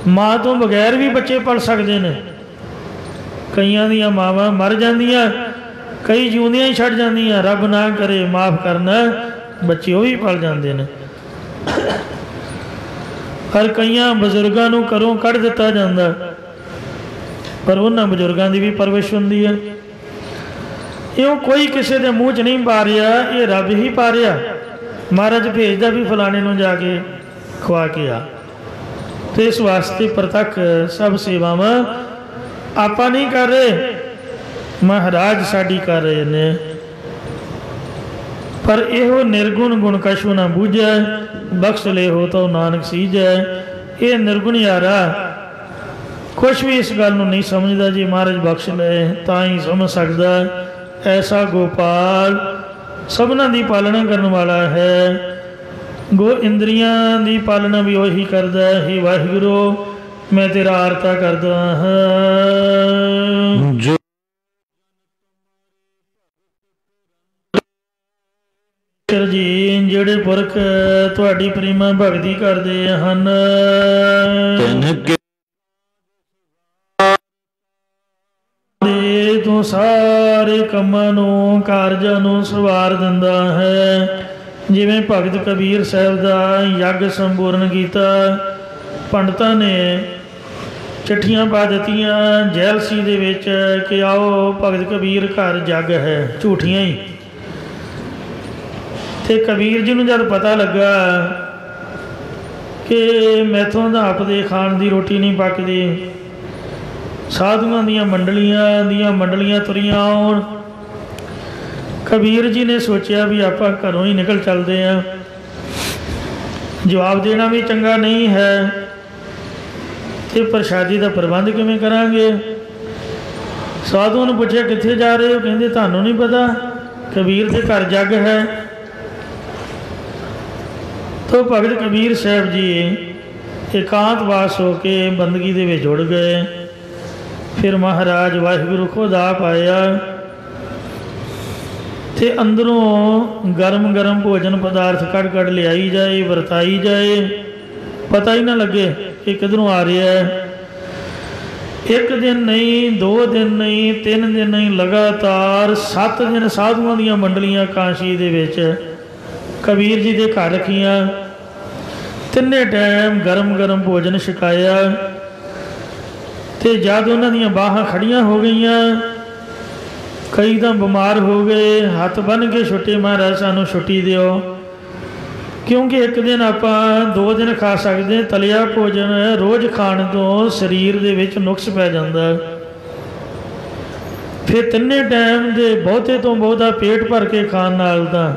ਮਾਂ ਤੋਂ ਬਗੈਰ ਵੀ ਬੱਚੇ ਪਲ ਸਕਦੇ ਨੇ। ਕਈਆਂ ਦੀਆਂ ਮਾਵਾਂ ਮਰ ਜਾਂਦੀਆਂ, ਕਈ ਜਿਉਂਦੀਆਂ ਹੀ ਛੱਡ ਜਾਂਦੀਆਂ। ਰੱਬ ਨਾ ਕਰੇ, ਮਾਫ ਕਰਨਾ, ਬੱਚੇ ਉਹ ਵੀ ਪਲ ਜਾਂਦੇ ਨੇ। ਹਰ ਕਈਆਂ ਬਜ਼ੁਰਗਾਂ ਨੂੰ ਘਰੋਂ ਕੱਢ ਦਿੱਤਾ ਜਾਂਦਾ, ਪਰ ਉਹਨਾਂ ਬਜ਼ੁਰਗਾਂ ਦੀ ਵੀ ਪਰਵਿਸ਼ ਹੁੰਦੀ ਹੈ। ਇਉਂ ਕੋਈ ਕਿਸੇ ਦੇ ਮੂੰਹ 'ਚ ਨਹੀਂ ਪਾ ਰਿਹਾ, ਇਹ ਰੱਬ ਹੀ ਪਾ ਰਿਹਾ। ਮਹਾਰਾਜ ਭੇਜਦਾ ਵੀ ਫਲਾਣੇ ਨੂੰ ਜਾ ਕੇ ਖਵਾ ਕੇ ਆ। ਤੇ ਇਸ ਵਾਸਤੇ ਪ੍ਰਤੱਖ ਸਭ ਸੇਵਾਵਾਂ ਆਪਾਂ ਨਹੀਂ ਕਰ ਰਹੇ, ਮਹਾਰਾਜ ਸਾਡੀ ਕਰ ਰਹੇ ਨੇ। ਪਰ ਇਹੋ ਨਿਰਗੁਣ ਗੁਣ ਕਛੂ ਨਾ ਬੂਝੈ, ਬਖਸ਼ ਲੈ ਹੋ ਤੋ ਨਾਨਕ ਸੀਜੈ। ਇਹ ਨਿਰਗੁਣ ਯਾਰਾ ਕੁਛ ਵੀ ਇਸ ਗੱਲ ਨੂੰ ਨਹੀਂ ਸਮਝਦਾ। ਜੇ ਮਹਾਰਾਜ ਬਖਸ਼ ਲਏ ਤਾਂ ਹੀ ਸਮਝ ਸਕਦਾ। ਐਸਾ ਗੋਪਾਲ ਸਭਨਾਂ ਦੀ ਪਾਲਣਾ ਕਰਨ ਵਾਲਾ ਹੈ। ਗੋ ਇੰਦਰੀਆਂ ਦੀ ਪਾਲਣਾ ਵੀ ਉਹੀ ਕਰਦਾ ਹੈ। ਵਾਹਿਗੁਰੂ ਮੈਂ ਤੇਰਾ ਆਰਤਾ ਕਰਦਾ ਹਾਂ। ਜੀ ਜਿਹੜੇ ਪੁਰਖ ਤੁਹਾਡੀ ਪ੍ਰੇਮਾ ਭਗਤੀ ਕਰਦੇ ਹਨ, ਤੂੰ ਸਾਰੇ ਕੰਮਾਂ ਨੂੰ, ਕਾਰਜਾਂ ਨੂੰ ਸਵਾਰ ਦਿੰਦਾ ਹੈ। ਜਿਵੇਂ ਭਗਤ ਕਬੀਰ ਸਾਹਿਬ ਦਾ ਯੱਗ ਸੰਪੂਰਨ ਕੀਤਾ। ਪੰਡਤਾਂ ਨੇ चिट्ठियां पा दित्तियां जैलसी दे विच कि आओ भगत कबीर घर जग है, झूठियां ही। ते कबीर जी नूं जद पता लगा कि मैथों दा आपदे खाण दी रोटी नहीं पकदी, साधुआं दियां मंडलियां तुरियां आउण, कबीर जी ने सोचा भी आप घरों ही निकल चलते हैं, जवाब देना भी चंगा नहीं है, तो प्रशादी का प्रबंध किवें करांगे। साधुओं ने पूछा कित्थे जा रहे हो, कहते तुहानूं नहीं पता कबीर के घर जग है। तो भगत कबीर साहब जी एकांतवास होके बंदगी दे विच जुड़ गए। फिर महाराज वाहिगुरु खुद आप आया ते अंदरों गर्म गर्म भोजन पदार्थ कड़ लियाई जाए, वरताई जाए, पता ही ना लगे कि किधरों आ रहा है। एक दिन नहीं, 2 दिन नहीं, 3 दिन नहीं, लगातार 7 दिन साधुओं दी मंडलियां काशी दे विच कबीर जी के घर रखियां। तिन्ने टाइम गर्म गर्म भोजन छकाया। तो जद उन्हां दीयां बाहां खड़ियां हो गईयां, कई तो बीमार हो गए, हथ बन के छुट्टे महाराज सानू छुट्टी दिओ, क्योंकि एक दिन आप 2 दिन खा सकते, तलिया भोजन रोज़ खाण तो शरीर दे विच नुक्स पै जांदा। फिर तिन्ने टाइम दे बहुते तो बहुता पेट भर के खाण नाल तां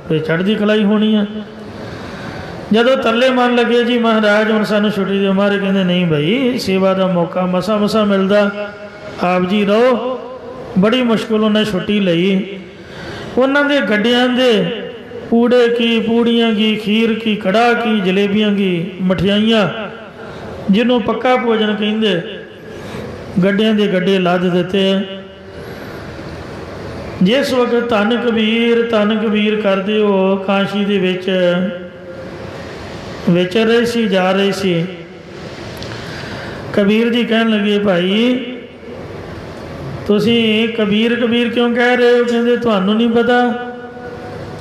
फिर चढ़दी कलाई होनी है। जदों तरले मन लगे जी महाराज हुण सानू छुट्टी दिओ, महाराज कहंदे नहीं भाई सेवा का मौका मसा मसा मिलदा, आप जी रहो। बड़ी मुश्किल उन्हें छुट्टी लई। उन्हां दे गड्डियां दे पूड़े की, पूड़ियाँ की, खीर की, कड़ाह की, जलेबियाँ की, मठियाइयाँ जिन्हों पक्का भोजन कहिंदे, गड्डियां दे गड्डे लद दिते। जिस वक्त धन कबीर करदे हो काशी दे विच विचर रहे सी, जा रहे सी, कबीर जी कहन लगे भाई तुसी कबीर क्यों कह रहे हो? कहते तुहानू नहीं पता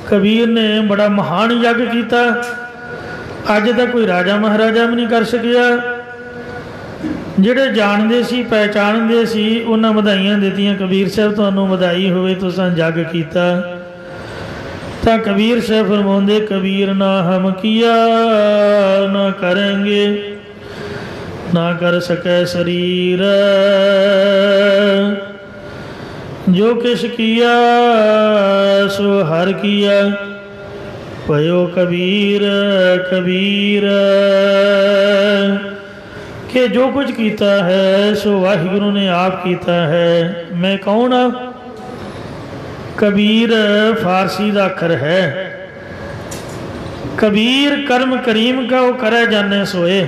कबीर ने बड़ा महान यज्ञ किया, अज तक कोई राजा महाराजा भी नहीं कर सकिया। जिहड़े जानते सी पहचानते सी उन्हां वधाइयां दित्तियां, कबीर साहब तुहानू वधाई होवे तुसां यज्ञ किया। तां कबीर साहब फरमाउंदे कबीर ना हम किया ना करेंगे, ना कर सकै शरीर, जो किश किया सो हर किया, भयो कबीर कबीर। कि जो कुछ किया है सो वाहिगुरु ने आप किया है। मैं कौन आ? कबीर फारसी का अखर है। कबीर कर्म करीम का वो करे जाने सोए।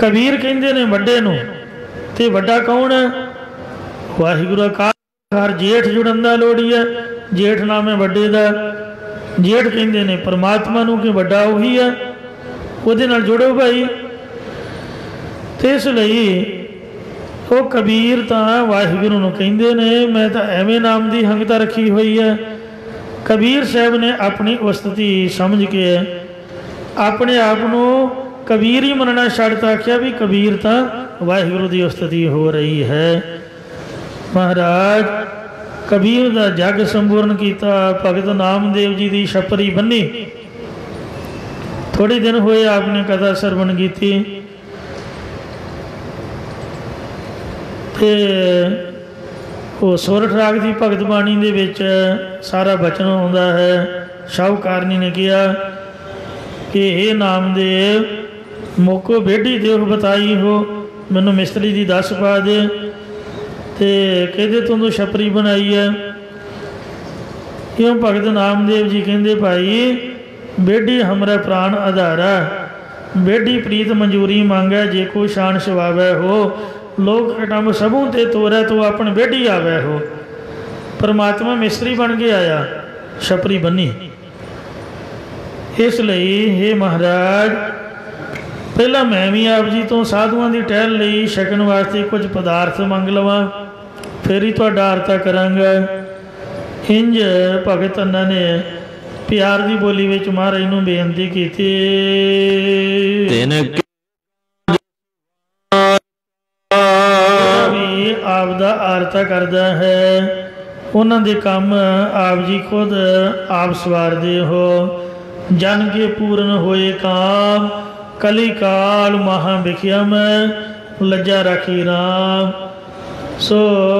कबीर कहते ने वड्डे नूं, ते वड्डा कौन है? वाहिगुरु कार जेठ जुड़न दा लोड़ी है, जेठ नाम है वड्डे दा। जेठ कहते ने परमात्मा नूं कि वड्डा उही है, उहदे नाल जुड़ो भाई। ते इस लई वो कबीर तां वाहिगुरु नूं कहंदे ने। मैं तां एवें नाम की हंगता रखी हुई है। कबीर साहब ने अपनी उस्तिति समझ के अपने आप नूं कबीर ही मनना छड्डता, आख्या भी कबीर तां वाहिगुरु की उस्तिति हो रही है। महाराज कबीर का जग संपूर्ण किया, भगत नामदेव जी की छपरी बन्नी। थोड़े दिन होए आपने कथा सरवण की। वो सोरठ राग की भगत बाणी दे विच सारा बचन आउंदा है। शाहूकारनी ने कहा कि हे नामदेव मोको बेटी देव बताई हो, मैनू मिस्त्री की दस पा दे। ते कहते तू छपरी बनाई है क्यों? भगत नामदेव जी कहते भाई बेटी हमरा प्राण आधारा, बेटी प्रीत मंजूरी मांगे, जे को शान शवावै हो, लोग कटंब सबों ते तोरै तो अपन बेटी आवे हो। परमात्मा मिस्त्री बन के आया, छपरी बनी। इसलिए हे महाराज पहला मैं भी आप जी तो साधुओं की टहल लई छकन वास्ते कुछ पदार्थ मंग लवां, फिर ही तुहाडा आरता करांगा। इंज भगत अन्ना ने प्यार की बोली विच महाराज नूं बेनती की। ਆਪ ਦਾ ਆਰਤਾ ਕਰਦਾ ਹੈ। ਉਹਨਾਂ ਦੇ ਕੰਮ ਆਪ ਜੀ ਖੁਦ ਆਪ ਸਵਾਰਦੇ ਹੋ। ਜਨ ਕੇ ਪੂਰਨ ਹੋਏ ਕਾਮ, ਕਲੀ ਕਾਲ ਮਹਾ ਵਿਖਿਆ ਮੈਂ, ਲੱਜਾ ਰਾਖੀ ਰਾਮ। ਸੋ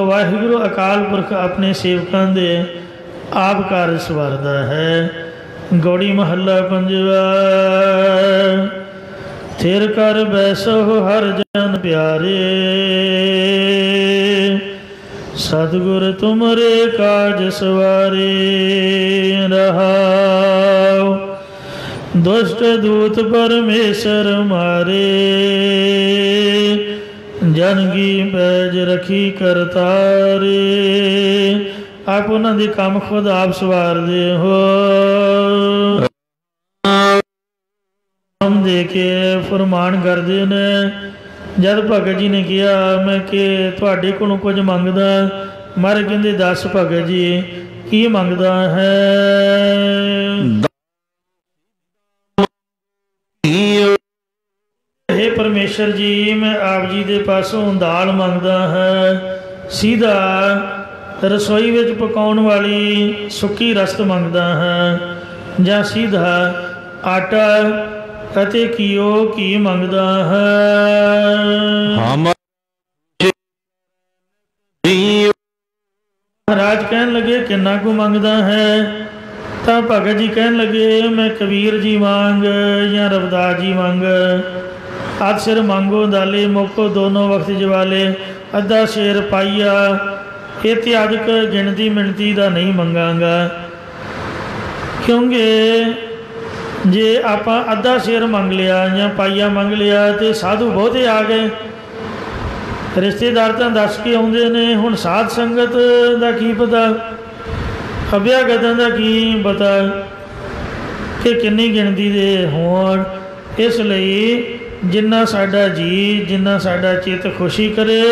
ਵਾਹਿਗੁਰੂ ਅਕਾਲ ਪੁਰਖ ਆਪਣੇ ਸੇਵਕਾਂ ਦੇ ਆਪ ਕਾਰਜ ਸਵਾਰਦਾ ਹੈ। ਗੌੜੀ ਮਹੱਲਾ ਪੰਜਵਾ। ਥਿਰ ਕਰ ਬੈਸੋ ਹਰ ਜਨ ਪਿਆਰੇ, ਸਤਿਗੁਰ ਤੁਮਰੇ ਕਾਜ ਸਵਾਰੇ। ਰਹਾਉ ਦੁਸ਼ਟ ਦੂਤ ਪਰਮੇਸ਼ਰ ਮਾਰੇ, ਜਨਗੀ ਪੈਜ ਰਖੀ ਕਰਤਾਰੇ। ਆਪ ਉਹਨਾਂ ਦੇ ਕੰਮ ਖੁਦ ਆਪ ਸਵਾਰਦੇ ਹੋ। ਨਾਮ ਦੇ ਕੇ ਫਰਮਾਨ ਕਰਦੇ ਨੇ। ਜਦ ਭਗਤ ਜੀ ਨੇ ਕਿਹਾ ਮੈਂ ਕਿ ਤੁਹਾਡੇ ਕੋਲੋਂ ਕੁਝ ਮੰਗਦਾ, ਮਹਾਰਾਜ ਕਹਿੰਦੇ ਦੱਸ ਭਗਤ ਜੀ ਕੀ ਮੰਗਦਾ ਹੈ। हे परमेश्वर जी, मैं आप जी के पासों दाल मंगदा है, सीधा रसोई विच पकाउण वाली सुक्की रस्त मंगदा है, जां सीधा आटा अते घीओ घी मंगदा है। महाराज कहन लगे किन्ना को मंगदा है? तो भगत जी कहन लगे मैं कबीर जी मांग या रविदास जी मांग। अध सिर मांगो दाले मोको दोनों वक्त जवाले, अद्धा शेर पाइया इत्यादिक गिनती मिनती का नहीं मंगांगा। क्योंकि जे आप अद्धा शेर मंग लिया या पाइया मंग लिया तो साधु बहुते आ गए, रिश्तेदार तो दस के आउंदे ने, हुण साध संगत का की पता, अभ्यागतां का की पता कि किन्नी गिनती दे होण। इसलिए जिन्ना साडा जी जिन्ना साडा चित्त खुशी करे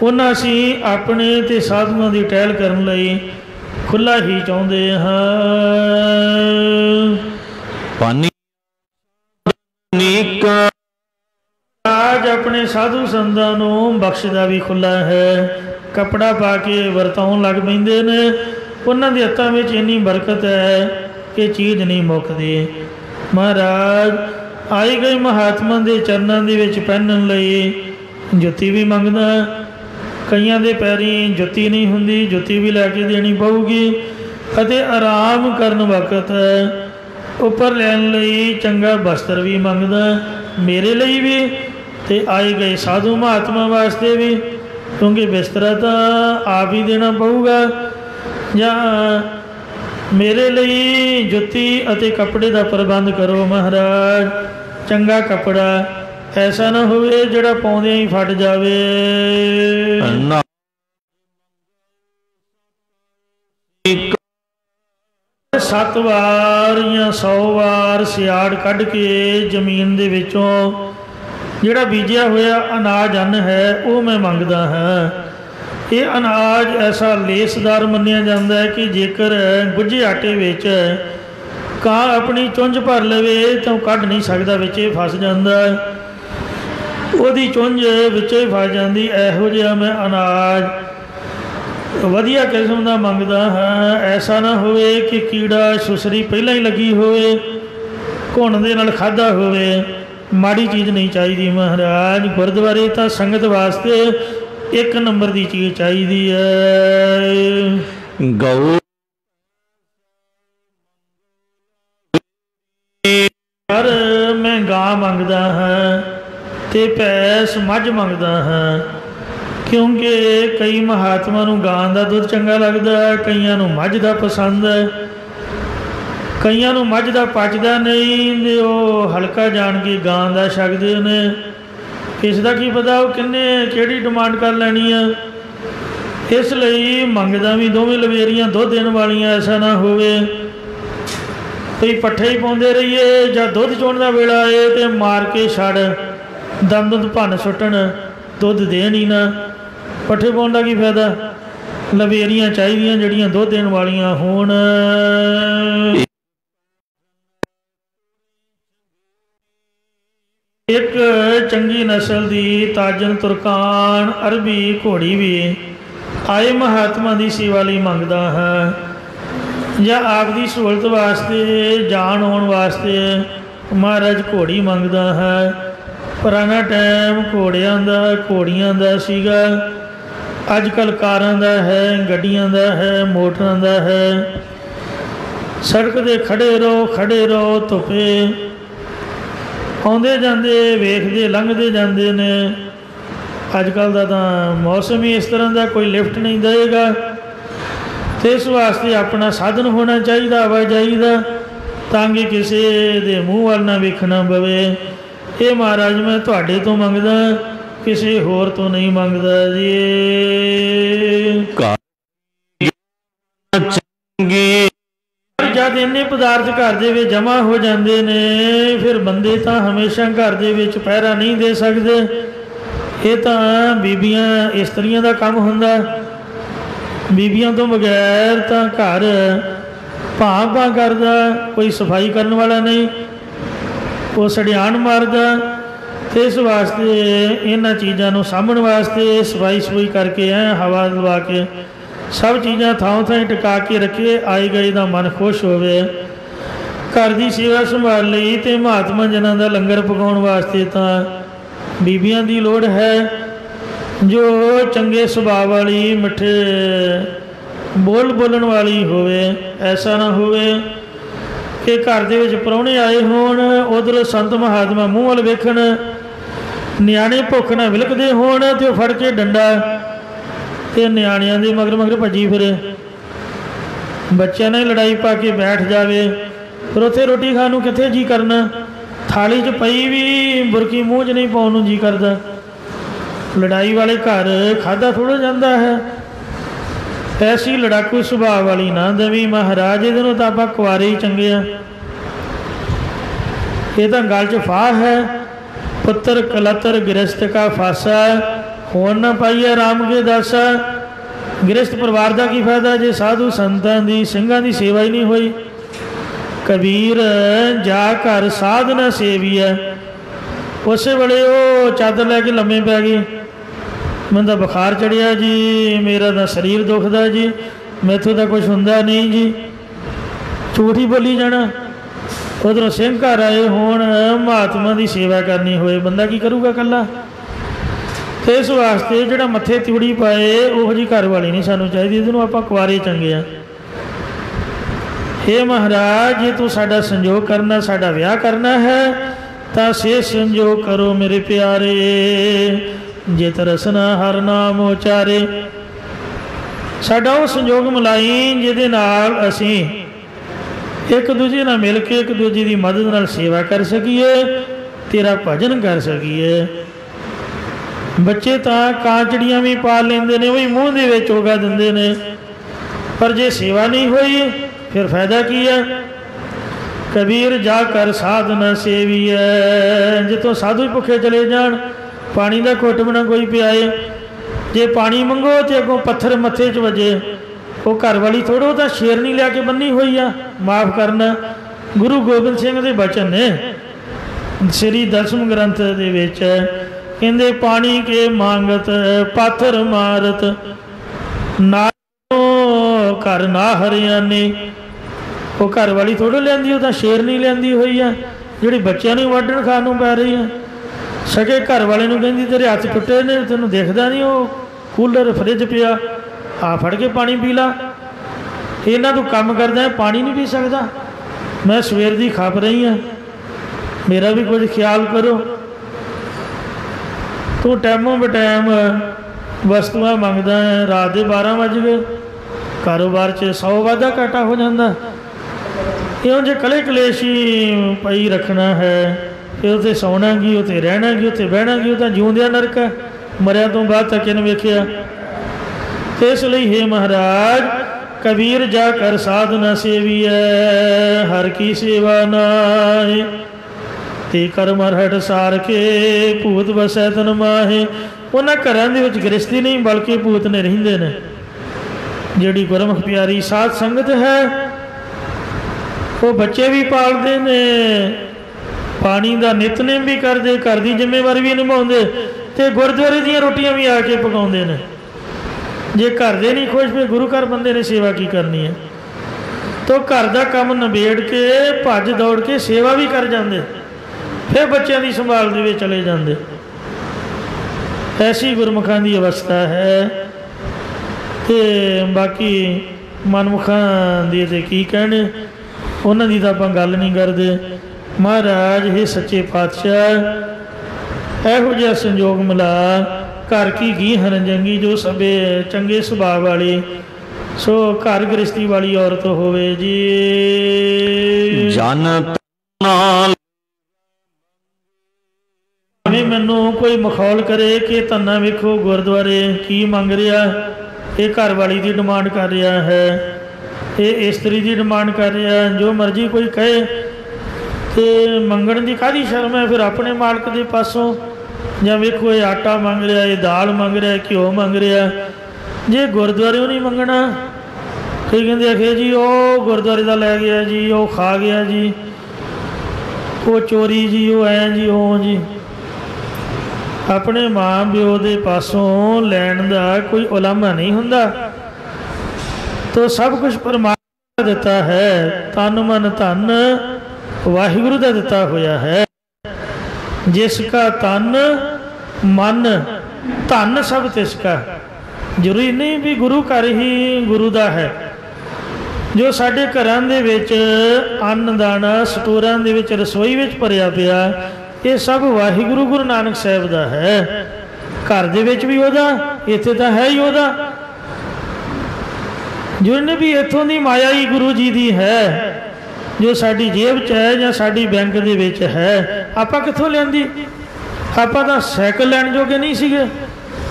उन्ना असी अपने ते साधुओं की टहल करन लई खुला ही चाहुंदे हां। आज अपने साधु संतां नूं बख्शदा भी खुला है। कपड़ा पा के वरताउण लग पैंदे ने, उन्हां दे हत्थां विच इन्नी बरकत है कि चीज़ नहीं मुकदी। महाराज आई गई महात्मा के चरणों के विच पहनण लई जुत्ती भी मंगदा। कईयां दे पैरी जुत्ती नहीं हुंदी, जुत्ती भी लैके देनी पऊगी। अते आराम करन वक्त उपर लैण लई चंगा वस्त्र भी मंगदा, मेरे लिए भी ते आई गए साधु महात्मा वास्ते भी, क्योंकि बिस्तरा तो आप ही देना पऊगा। जां मेरे लिए जुत्ती अते कपड़े का प्रबंध करो महाराज। चंगा कपड़ा ऐसा ना होवे जिहड़ा पाउंदे ही फट जावे। 7 वार या 100 वार सियाड़ कढ़ के जमीन दे विचों जिहड़ा बीजिया होया अनाज अन्न है वो मैं मंगदा हाँ। ये अनाज ऐसा लेसदार मन्निया जाता है कि जेकर गुझे आटे विच ਕਾਂ अपनी चुंझ भर लवे तो कढ़ नहीं सकता, विचे फस जाता, ਉਹਦੀ चुंझ विचे ही फस जाती। ਇਹੋ ਜਿਹਾ मैं अनाज वधिया किस्म का मंगदा हाँ। ऐसा ना होवे कि कीड़ा सुसरी पहला ही लगी होवे, घुण दे नाल खाधा होवे, माड़ी चीज़ नहीं चाहिए महाराज। गुरुद्वारे तो संगत वास्ते 1 नंबर की चीज़ चाहिए है। गौ पर मैं गां मंगदा हाँ ते भैंस मझ मंगदा हाँ, क्योंकि कई महात्मा नूं गां दा दुध चंगा लगदा, कईयां नूं मझ दा पसंद है, कईयां नूं मझ दा पचदा नहीं ते ओह हल्का जान के गां दा छकदे ने। किस दा की पता वो किन्ने किहड़ी डिमांड कर लैनी है। इसलिए मंगदा भी दोवें लवेरियां दुध देण वालियां ऐसा ना होवे कोई पट्ठे ही पाउंदे रहिए जां दुध चोण दा वेला आए तो मार के छड़ दम दुध भन सुट्टण, दुध देण ही ना। पट्ठे पाउण दा की फायदा? लवेरियां चाहिदियां जिहड़ियां दुध देण वालियां होण। एक ਚੰਗੀ ਨਸਲ ਦੀ ਤਾਜਨ ਤੁਰਕਾਨ ਅਰਬੀ ਘੋੜੀ ਵੀ ਆਏ ਮਹਾਤਮਾ ਦੀ ਸੇਵਾ ਲਈ ਮੰਗਦਾ ਹੈ, ਜਾਂ ਆਪ ਦੀ ਸਹੂਲਤ ਵਾਸਤੇ ਜਾਣ ਆਉਣ ਵਾਸਤੇ ਮਹਾਰਾਜ ਘੋੜੀ ਮੰਗਦਾ ਹੈ। ਪੁਰਾਣਾ ਟਾਈਮ ਘੋੜੀਆਂ ਦਾ ਸੀਗਾ, ਅੱਜ ਕੱਲ੍ਹ ਕਾਰਾਂ ਦਾ ਹੈ, ਗੱਡੀਆਂ ਦਾ ਹੈ, ਮੋਟਰਾਂ ਦਾ ਹੈ। ਸੜਕ 'ਤੇ ਖੜ੍ਹੇ ਰਹੋ ਧੁੱਪੇ, ਆਉਂਦੇ ਜਾਂਦੇ ਵੇਖਦੇ ਲੰਘਦੇ ਜਾਂਦੇ ਨੇ। ਅੱਜ ਕੱਲ੍ਹ ਦਾ ਤਾਂ ਮੌਸਮ ਹੀ ਇਸ ਤਰ੍ਹਾਂ ਦਾ, ਕੋਈ ਲਿਫਟ ਨਹੀਂ ਦੇਵੇਗਾ, ਅਤੇ ਇਸ ਵਾਸਤੇ ਆਪਣਾ ਸਾਧਨ ਹੋਣਾ ਚਾਹੀਦਾ ਆਵਾਜਾਈ ਦਾ, ਤਾਂ ਕਿ ਕਿਸੇ ਦੇ ਮੂੰਹ ਵੱਲ ਨਾ ਵੇਖਣਾ ਪਵੇ। ਇਹ ਮਹਾਰਾਜ ਮੈਂ ਤੁਹਾਡੇ ਤੋਂ ਮੰਗਦਾ, ਕਿਸੇ ਹੋਰ ਤੋਂ ਨਹੀਂ ਮੰਗਦਾ ਜੀ। ਜਦ ਇੰਨੇ ਪਦਾਰਥ ਘਰ ਦੇ ਵਿੱਚ ਜਮ੍ਹਾਂ ਹੋ ਜਾਂਦੇ ਨੇ, ਫਿਰ ਬੰਦੇ ਤਾਂ ਹਮੇਸ਼ਾ ਘਰ ਦੇ ਵਿੱਚ ਪਹਿਰਾ ਨਹੀਂ ਦੇ ਸਕਦੇ। ਇਹ ਤਾਂ ਬੀਬੀਆਂ ਇਸਤਰੀਆਂ ਦਾ ਕੰਮ ਹੁੰਦਾ। ਬੀਬੀਆਂ ਤੋਂ ਬਗੈਰ ਤਾਂ ਘਰ ਭਾਂ ਕਰਦਾ, ਕੋਈ ਸਫਾਈ ਕਰਨ ਵਾਲਾ ਨਹੀਂ, ਉਹ ਸੜਿਆਣ ਮਾਰਦਾ। ਅਤੇ ਇਸ ਵਾਸਤੇ ਇਹਨਾਂ ਚੀਜ਼ਾਂ ਨੂੰ ਸਾਂਭਣ ਵਾਸਤੇ ਸਫਾਈ ਕਰਕੇ ਹਵਾ ਲਵਾ ਕੇ ਸਭ ਚੀਜ਼ਾਂ ਥਾਂ ਟਿਕਾ ਕੇ ਰੱਖੀਏ, ਆਏ ਗਏ ਦਾ ਮਨ ਖੁਸ਼ ਹੋਵੇ। ਘਰ ਦੀ ਸੇਵਾ ਸੰਭਾਲ ਲਈ ਅਤੇ ਮਹਾਤਮਾ ਜਨਾਂ ਦਾ ਲੰਗਰ ਪਕਾਉਣ ਵਾਸਤੇ ਤਾਂ ਬੀਬੀਆਂ ਦੀ ਲੋੜ ਹੈ, ਜੋ ਚੰਗੇ ਸੁਭਾਅ ਵਾਲੀ, ਮਿੱਠੇ ਬੋਲਣ ਵਾਲੀ ਹੋਵੇ। ਐਸਾ ਨਾ ਹੋਵੇ ਕਿ ਘਰ ਦੇ ਵਿੱਚ ਪ੍ਰਾਹੁਣੇ ਆਏ ਹੋਣ, ਉੱਧਰੋਂ ਸੰਤ ਮਹਾਤਮਾ ਮੂੰਹ ਵੱਲ ਵੇਖਣ, ਨਿਆਣੇ ਭੁੱਖ ਨਾਲ ਵਿਲਕਦੇ ਹੋਣ ਅਤੇ ਉਹ ਫੜ ਕੇ ਡੰਡਾ ਅਤੇ ਨਿਆਣਿਆਂ ਦੇ ਮਗਰ ਭੱਜੀ ਫਿਰੇ, ਬੱਚਿਆਂ ਨਾਲ ਲੜਾਈ ਪਾ ਕੇ ਬੈਠ ਜਾਵੇ। ਫਿਰ ਉੱਥੇ ਰੋਟੀ ਖਾਣ ਨੂੰ ਕਿੱਥੇ ਜੀਅ ਕਰਨਾ, ਥਾਲੀ 'ਚ ਪਈ ਵੀ ਬੁਰਕੀ ਮੂੰਹ 'ਚ ਨਹੀਂ ਪਾਉਣ ਨੂੰ ਜੀਅ ਕਰਦਾ। ਲੜਾਈ ਵਾਲੇ ਘਰ ਖਾਧਾ ਥੋੜ੍ਹਾ ਜਾਂਦਾ ਹੈ। ਐਸੀ ਲੜਾਕੂ ਸੁਭਾਅ ਵਾਲੀ ਨਾ ਦੇਵੀ ਮਹਾਰਾਜ, ਇਹਦੇ ਨੂੰ ਤਾਂ ਆਪਾਂ ਕੁਆਰੇ ਹੀ ਚੰਗੇ ਆ। ਇਹ ਤਾਂ ਗੱਲ 'ਚ ਫਾਹ ਹੈ, ਪੁੱਤਰ ਕਲਤਰ ਗ੍ਰਸਤ ਕਾ ਫਾਸਾ, ਹੋਣ ਨਾ ਪਾਈਏ ਰਾਮ ਕੇ ਦਾਸਾ। ਗ੍ਰਸਤ ਪਰਿਵਾਰ ਦਾ ਕੀ ਫਾਇਦਾ ਜੇ ਸਾਧੂ ਸੰਤਾਂ ਦੀ ਸਿੰਘਾਂ ਦੀ ਸੇਵਾ ਹੀ ਨਹੀਂ ਹੋਈ। ਕਬੀਰ ਜਾ ਘਰ ਸਾਧ ਨਾ ਸੇਵੀਐ, ਉਸੇ ਵੇਲੇ ਉਹ ਚਾਦਰ ਲੈ ਕੇ ਲੰਮੇ ਪੈ ਗਈ। ਮੈਨੂੰ ਤਾਂ ਬੁਖਾਰ ਚੜ੍ਹਿਆ ਜੀ, ਮੇਰਾ ਤਾਂ ਸਰੀਰ ਦੁਖਦਾ ਜੀ, ਮੈਥੋਂ ਤਾਂ ਕੁਛ ਹੁੰਦਾ ਨਹੀਂ ਜੀ, ਝੂਠ ਹੀ ਬੋਲੀ ਜਾਣਾ। ਉੱਧਰੋਂ ਸਿੰਘ ਘਰ ਆਏ ਹੋਣ, ਮਹਾਤਮਾ ਦੀ ਸੇਵਾ ਕਰਨੀ ਹੋਏ, ਬੰਦਾ ਕੀ ਕਰੂਗਾ ਇਕੱਲਾ। ਅਤੇ ਇਸ ਵਾਸਤੇ ਜਿਹੜਾ ਮੱਥੇ ਤਿਉੜੀ ਪਾਏ ਉਹੋ ਜਿਹੀ ਘਰ ਵਾਲੀ ਨਹੀਂ ਸਾਨੂੰ ਚਾਹੀਦੀ, ਇਹਨੂੰ ਆਪਾਂ ਕੁਆਰੇ ਚੰਗੇ ਆ। ਹੇ ਮਹਾਰਾਜ, ਜੇ ਤੂੰ ਸਾਡਾ ਸੰਜੋਗ ਕਰਨਾ, ਸਾਡਾ ਵਿਆਹ ਕਰਨਾ ਹੈ ਤਾਂ ਸੇ ਸੰਜੋਗ ਕਰੋ ਮੇਰੇ ਪਿਆਰੇ, ਜਿਤ ਰਸਨਾ ਹਰ ਨਾਮ ਉਚਾਰੇ। ਸਾਡਾ ਉਹ ਸੰਜੋਗ ਮਿਲਾਈ ਜਿਹਦੇ ਨਾਲ ਅਸੀਂ ਇੱਕ ਦੂਜੇ ਨਾਲ ਮਿਲ ਕੇ ਇੱਕ ਦੂਜੇ ਦੀ ਮਦਦ ਨਾਲ ਸੇਵਾ ਕਰ ਸਕੀਏ, ਤੇਰਾ ਭਜਨ ਕਰ ਸਕੀਏ। ਬੱਚੇ ਤਾਂ ਕਾਂਚੜੀਆਂ ਵੀ ਪਾਲ ਲੈਂਦੇ ਨੇ, ਉਹ ਵੀ ਮੂੰਹ ਦੇ ਵਿੱਚ ਉਗਾ ਦਿੰਦੇ ਨੇ, ਪਰ ਜੇ ਸੇਵਾ ਨਹੀਂ ਹੋਈ ਫਿਰ ਫਾਇਦਾ ਕੀ ਹੈ। ਕਬੀਰ ਜਾ ਕਰ ਸਾਧ ਨਾ ਸੇਵੀਐ, ਜਿੱਥੋਂ ਸਾਧੂ ਭੁੱਖੇ ਚਲੇ ਜਾਣ, ਪਾਣੀ ਦਾ ਘੁੱਟ ਬਣਾ ਕੋਈ ਪਿਆਏ। ਜੇ ਪਾਣੀ ਮੰਗੋ ਤੇ ਅੱਗੋਂ ਪੱਥਰ ਮੱਥੇ 'ਚ ਵੱਜੇ, ਉਹ ਘਰ ਵਾਲੀ ਥੋੜ੍ਹਾ, ਤਾਂ ਸ਼ੇਰਨੀ ਲਿਆ ਕੇ ਬੰਨੀ ਹੋਈ ਆ। ਮਾਫ਼ ਕਰਨਾ, ਗੁਰੂ ਗੋਬਿੰਦ ਸਿੰਘ ਦੇ ਬਚਨ ਨੇ ਸ੍ਰੀ ਦਸਮ ਗ੍ਰੰਥ ਦੇ ਵਿੱਚ, ਕਹਿੰਦੇ ਪਾਣੀ ਕੇ ਮੰਗਤ ਪਾਥਰ ਮਾਰਤ, ਨਾ ਘਰ ਨਾ ਹਰਿਆਣੇ। ਉਹ ਘਰ ਵਾਲੀ ਥੋੜ੍ਹਾ ਲਿਆਂਦੀ, ਉਹ ਤਾਂ ਸ਼ੇਰਨੀ ਲਿਆਂਦੀ ਹੋਈ ਆ, ਜਿਹੜੀ ਬੱਚਿਆਂ ਨੂੰ ਵੱਢਣ ਖਾਣ ਨੂੰ ਪੈ ਰਹੀ ਆ। ਸਕੇ ਘਰ ਵਾਲੇ ਨੂੰ ਕਹਿੰਦੀ ਤੇਰੇ ਹੱਥ ਟੁੱਟੇ ਨੇ, ਤੈਨੂੰ ਦਿਖਦਾ ਨਹੀਂ, ਉਹ ਕੂਲਰ ਫਰਿੱਜ ਪਿਆ, ਆ ਫੜ ਕੇ ਪਾਣੀ ਪੀ ਲਾ। ਇਹਨਾਂ ਤੂੰ ਕੰਮ ਕਰਦਾ, ਪਾਣੀ ਨਹੀਂ ਪੀ ਸਕਦਾ। ਮੈਂ ਸਵੇਰ ਦੀ ਖਪ ਰਹੀ ਹਾਂ, ਮੇਰਾ ਵੀ ਕੁਝ ਖਿਆਲ ਕਰੋ। ਤੂੰ ਟਾਈਮੋਂ ਬਟਾਈਮ ਵਸਤੂਆਂ ਮੰਗਦਾ ਹੈ, ਰਾਤ ਦੇ 12 ਵੱਜ ਗਏ, ਕਾਰੋਬਾਰ 'ਚ 100 ਵਾਧਾ ਘਾਟਾ ਹੋ ਜਾਂਦਾ। ਇਉਂ ਜੇ ਕਲੇ ਕਲੇਸ਼ੀ ਪਈ ਰੱਖਣਾ ਹੈ, ਫਿਰ ਉੱਥੇ ਸੌਣਾ ਕੀ, ਉੱਥੇ ਰਹਿਣਾ ਕੀ, ਉੱਥੇ ਬਹਿਣਾ ਕੀ, ਉਹ ਤਾਂ ਜਿਉਂਦਿਆਂ ਨਰਕ ਹੈ, ਮਰਿਆ ਤੋਂ ਬਾਅਦ ਤਾਂ ਕਿਨ ਵੇਖਿਆ। ਇਸ ਲਈ ਹੇ ਮਹਾਰਾਜ, ਕਬੀਰ ਜਾ ਕਰ ਸਾਧ ਨਾ ਸੇਵੀਐ, ਹਰ ਕੀ ਸੇਵਾ ਨਾਏ, ਤੇ ਕਰਮ ਹਟ ਸਾਰ ਕੇ ਭੂਤ ਵਸੈ ਤਨ ਮਾਹੇ। ਉਹਨਾਂ ਘਰਾਂ ਦੇ ਵਿੱਚ ਗ੍ਰਸਤੀ ਨਹੀਂ, ਬਲਕਿ ਭੂਤ ਨੇ ਰਹਿੰਦੇ ਨੇ। ਜਿਹੜੀ ਗੁਰਮੁਖ ਪਿਆਰੀ ਸਾਧ ਸੰਗਤ ਹੈ, ਉਹ ਬੱਚੇ ਵੀ ਪਾਲਦੇ ਨੇ, पानी का नितनेम भी करते, घर की जिम्मेवारी भी निभाते, तो गुरुद्वारे दी रोटियां भी आके पकाते हैं। जे घर दे नहीं खुश, फिर गुरु घर बंदे ने सेवा की करनी है। तो घर का काम नबेड़ के भज दौड़ के सेवा भी कर जाते, फिर बच्चों की संभाल दे चले जाते। ऐसी गुरमुखां की अवस्था है। तो बाकी मनमुखां दी ते की कहने, उन्हां दी तां आपां गल नहीं करते। महाराज हे सच्चे पातशाह इहो जिहा संजोग मिला, घर की घी हरजंगी जो सबे चंगे सुभाव वाली, सो घर गृहस्थी वाली औरत होवे जी। जन नाल मैनू कोई मखौल करे कि धन्ना वेखो गुरुद्वारे की मंग रहा, ये घर वाली की डिमांड कर रहा है, ये इस्त्री की डिमांड कर रहा है, जो मर्जी कोई कहे तो मंगण की काहदी शर्म है। फिर अपने मालक के पासों ਜਾਂ ਵੇਖੋ ਇਹ आटा मंग रहा, ये दाल मंग रहा, घ्यो मंग रहा। जे गुरुद्वारे नहीं मंगना, कई कहते आखे जी वो गुरुद्वारे का लै गया जी, वो खा गया जी, वो चोरी जी, वो ऐ जी, वो जी। अपने माँ प्यो के पासों लैन का कोई उलामा नहीं हुंदा। तो सब कुछ परमात्मा दिता है, तन मन धन वाहिगुरु का दिता होया है। जिसका तन मन धन सब तिसका, जरूरी नहीं भी गुरु घर ही गुरु का है। जो साढ़े घरां दे विच अन्न दाना स्टोरां दे विच रसोई विच भरिया पिया, ये सब वाहिगुरु गुरु नानक साहब का है। घर दे विच भी ओदा, इत्थे तां है ही ओदा। जिन्हें भी इत्थों की माया ही गुरु जी की है, जो साड़ी जेब च है या साड़ी बैंक दे विच है। आपां कित्थों लिआंदी? आपां तां साइकिल लैण जोगे नहीं सीगे,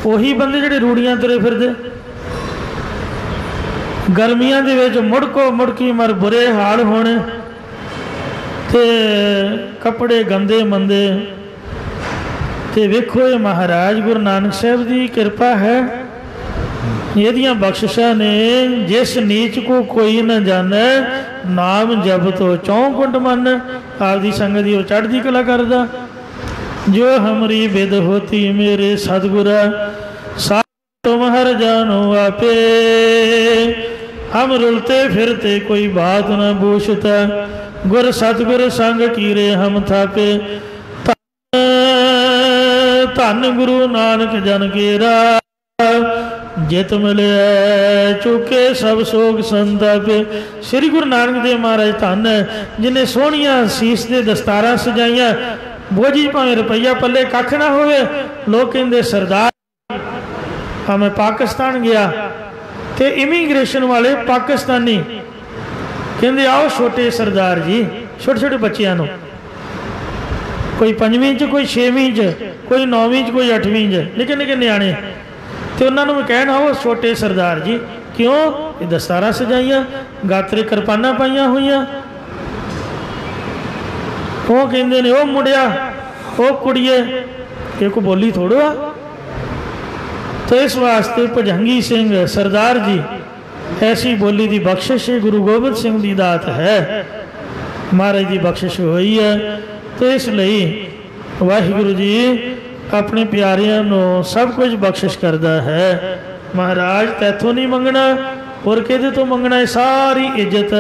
उही बंदे जिहड़े रूड़ियां तुरे फिरदे। गर्मियां दे विच मुड़को मुड़की मर बुरे हाल होने, ते कपड़े गंदे मंदे। ते वेखो ये महाराज गुरु नानक साहब की कृपा है, यदियां बख्शिशां ने। जिस नीच को कोई न जाने, नाम जब तो चौकुंट मन। आपदी संगत दी चढ़दी कला करदा। जो हमरी विद होती मेरे सतगुरा, सा तुम हर जानो आपे। हम रुलते फिरते कोई बात न पूछता, गुर सतगुर संग कीरे हम थापे। धन गुरु नानक जन केरा, जित मिले चुके सब सोग संतापे। श्री गुरु नानक देव महाराज धन जिन्हें सोहनिया सीस दे दस्तारा सजाइया, बोझी भावें रुपया पल्ले कख ना होवे। लोग कहते सरदार। हाँ मैं पाकिस्तान गया तो इमीग्रेशन वाले पाकिस्तानी कहते आओ छोटे सरदार जी, छोटे छोटे बच्चों को, कोई 5वीं च, कोई 6वीं च, कोई 9वीं च, कोई 8वीं च, निके निके न्याणे। तो उन्होंने मैं कहना हो छोटे सरदार जी, क्यों? ये दस्तारा सजाइया, गातरे किरपाना पाइया हुई। वो कहते ने ओ मुंडिया, ओ कुड़िए, ये को बोली थोड़ो आ। तो इस वास्ते भजंगी सिंह सरदार जी ऐसी बोली की बख्शिश गुरु गोबिंद सिंह की दात है, महाराज की बख्शिश हुई है। तो इसलिए वाहिगुरु जी अपने प्यारिਆਂ ਨੂੰ सब कुछ बख्शिश करता है। महाराज तैथों नहीं मंगना, और किहदे तो मंगना है? सारी इज्जत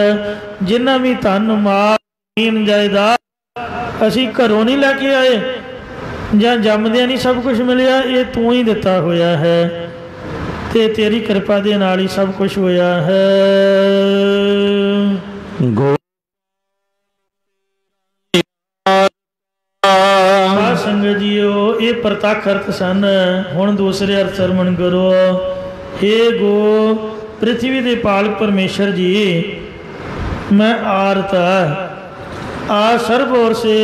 जिन्ना भी धन माल जायदाद असी घरों नहीं लैके आए, ਜਾਂ जमदियां नहीं सब कुछ मिलिया, ये तू ही दिता होया है। ते तेरी कृपा दे नाल ही सब कुछ होया है। संगत जीओ ये प्रतख अर्थ सन, हुण दूसरे अर्थ सरमण करो। हे गो पृथ्वी दे पालक परमेश्वर जी, मैं आरता आ सर्व ओर से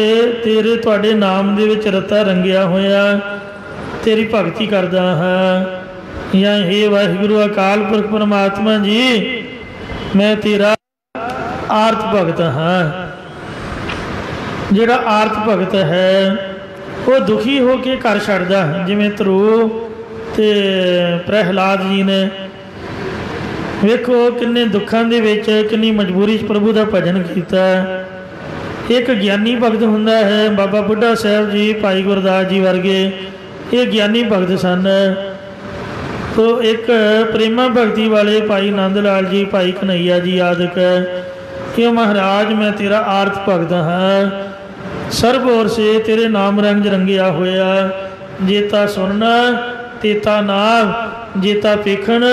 तेरे तुहाडे नाम दे विच रता रंगिया होया तेरी भगती करदा हाँ। या हे वाहिगुरु अकाल पुरख परमात्मा जी, मैं तेरा आरत भगत हाँ। जिहड़ा आरत भगत है वो दुखी हो के घर छड्डदा, जिवें ध्रुव ते प्रहलाद जी ने। वेखो किन्ने दुखां दे विच, किन्नी मजबूरी च प्रभु का भजन किया। एक ਗਿਆਨੀ भगत ਹੁੰਦਾ है बाबा बुढ़ा साहब जी, भाई गुरदास जी वर्गे, ये ਗਿਆਨੀ भगत सन। तो एक प्रेमा भगती वाले भाई नंद लाल जी, भाई कन्हैया जी आदਿਕ कि महाराज मैं तेरा आर्थ भगत हाँ, सर्ब ओर से तेरे नाम रंग रंगिया होया, जेता सुनना तेता नाम, जेता पेखण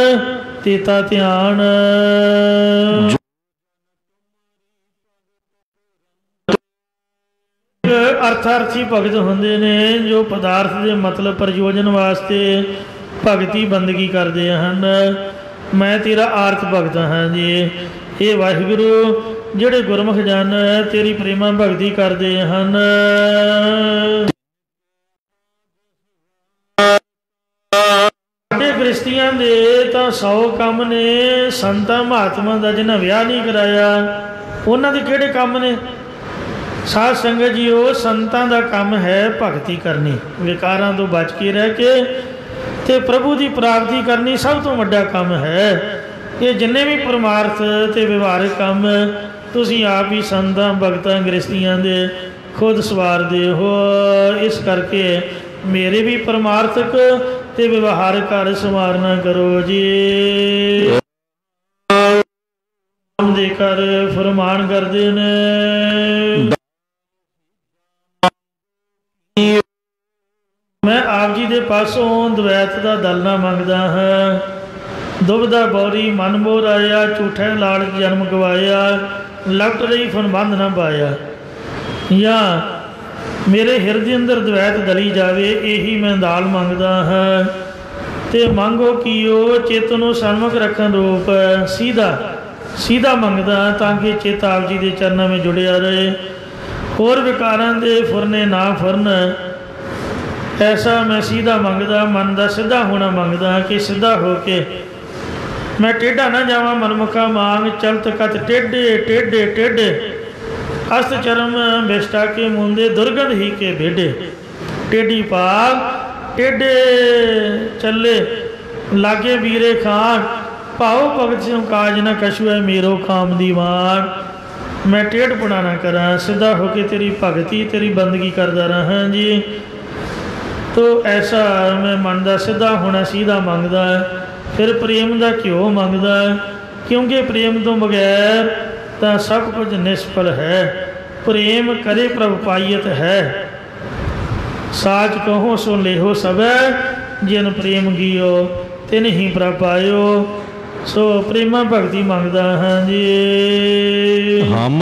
तेता ध्यान। अर्थार्थी भगत होंदे ने जो पदार्थ के मतलब प्रयोजन वास्ते भगती बंदगी करते हैं। मैं तेरा आर्थ भगत हाँ जी। ये वाहिगुरु ਜਿਹੜੇ ਗੁਰਮੁਖ ਜਨ तेरी प्रेमा भगती करते हैं। गृहस्थियां दे तां 100 काम ने, संतां महात्मा का जिन्हें विआह नहीं कराया उन्हां दे किहड़े काम ने? साध संगत जी, वो संतां दा काम है भगती करनी, विकारां तो बच के रह के ते प्रभु की प्राप्ति करनी सब तो वड्डा काम है। ये जिन्ने भी परमार्थ ते व्यवहारिक काम तुसीं आप ही संतां भगतां गृहस्थियां दे खुद सवारदे हो। इस करके मेरे भी परमार्थक ते व्यवहारिक कार्य संवारना करो जी। दे कर फरमान करदे ने, मैं आप जी दे पासों द्वैत दा दलना मंगदा हाँ। दुबदा बौरी मन मोर आया, झूठे लाल जन्म गवाया, लपट रही फनबंध न पाया। या मेरे हिरदे अंदर द्वैत दली जावे, यही मैं दाल मंगदा हाँ। ते मंगो कीओ चेतनो सन्मुख रखन रूप, सीधा सीधा मंगदा ताकि चित आप जी के चरणों में जुड़िया रहे। होर विकारां दे फुरने ना फुरन, ऐसा मैं सीधा मंगदा, मन का सीधा होना मंगदा कि सीधा हो के मैं टेढ़ा ना जावां। मनमुखा मांग चलत कत टेढ़े टेढ़े टेढ़े, अस्त चरम बिष्टा के मुंदे दुर्गंध ही के भेडे। टेढ़ी पाग टेढ़े चले लागे वीरे खान, भाओ भगत सिंह काज न कछु है मेरो काम दीवान। मैं टेढ़ पुना ना करा, सीधा होके तेरी भगती तेरी बंदगी करता रहा जी। तो ऐसा मैं मन का सीधा होना सीधा मंगदा, फिर प्रेम का घ्यो मंगदा, क्योंकि प्रेम तो बगैर तो सब कुछ निष्फल है। प्रेम करे प्रभ पाइयत है, साच कहो सो लेहो सबे, जिन प्रेम गियो तिन ही प्रभ पायो। सो प्रेमा भगती मंगदा हाँ जी। हम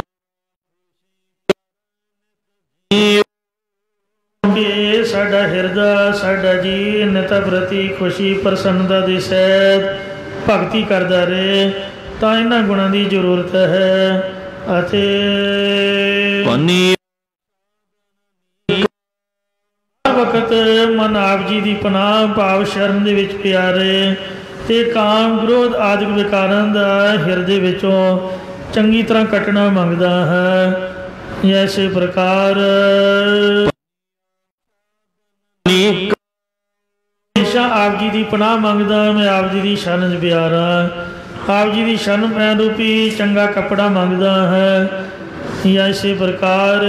साडा हिरदा साडा जी नित प्रति खुशी प्रसन्नता दे सैत भगती करदा रहे, तां इन्हां गुणां दी जरूरत है। अते वक्त मन आप जी की पनाह भाव शरण दे विच प्यारे ते काम क्रोध आदि विकारां दा हिरदे विचों चंगी तरह कटना मंगदा है। ऐसे प्रकार हमेशा आप जी की पनाह मंगदा, मैं आप जी की शरण च प्यारा, आप जी की शरण पैन रूपी चंगा कपड़ा मंगदा है। या इसे प्रकार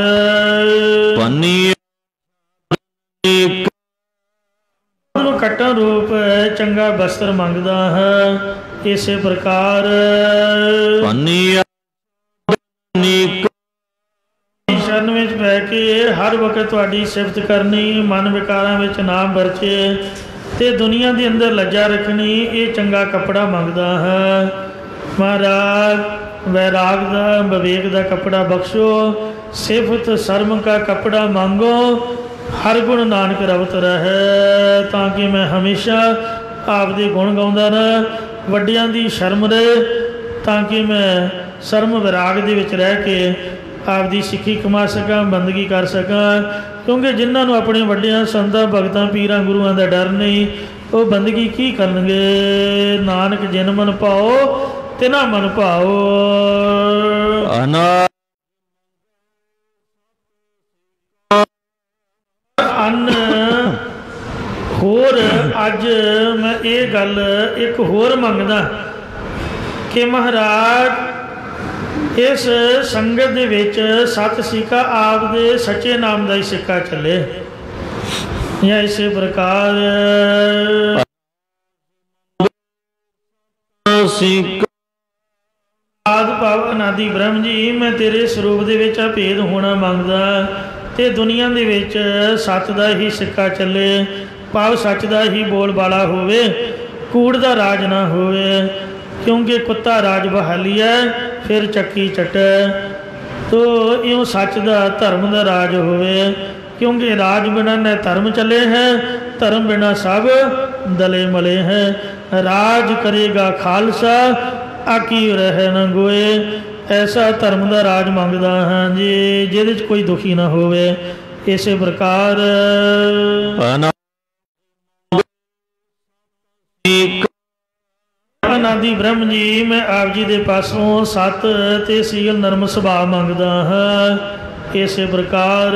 कट्टन रूप चंगा वस्त्र मंगदा है। इसे प्रकार शरण में पै के हर वक्त तुहाडी सिफत करनी, मन विकारां विच ना बरचे ते दुनिया के अंदर लज्जा रखनी, ये चंगा कपड़ा मंगदा है। महाराज वैराग का विवेक का कपड़ा बख्शो, सिफत शर्म का कपड़ा मांगो, हर गुण नानक रवत रहे, ताकि मैं हमेशा आपदे गुण गाउंदा रहा, वड्डियां दी शर्म रहे, ताकि मैं शर्म विराग दे विच रह के आपदी सिੱਖੀ कमा सकां, बंदगी कर सकां। क्योंकि जिन्होंने अपने वड्डियां संतां भगतां पीरां गुरुआं दा डर नहीं, वो बंदगी की करनगे। नानक जिन मन पाओ तिना मन पाओ। अन्न होर अज मैं ये गल एक होर मंगदा कि महाराज इस संगत दे विच सत सिक्का आप दे सच्चे नाम का ही सिक्का चले। या इसे प्रकार आदि भाव अनादि ब्रह्म जी, मैं तेरे स्वरूप दे विच भेद होना मंगदा ते दुनिया दे विच सत दा ही सिक्का चले। भाव सच दा ही बोल बाला होवे, कूड़ दा राज ना होवे। क्योंकि कुत्ता राज बहाली है फिर चक्की चटे, तो इउं सच दा धर्म दा राज होवे। क्योंकि राज बिना न धर्म चले हैं, धर्म बिना सब दले मले हैं। राज करेगा खालसा आकी रह न गोए, ऐसा धर्म का राज मंगदा हाँ जी जिहदे च कोई दुखी ना होवे। इस प्रकार अनादि ब्रह्म जी, मैं आप जी दे पासों सत ते सील नरम सुभाव मंगदा हाँ। इस प्रकार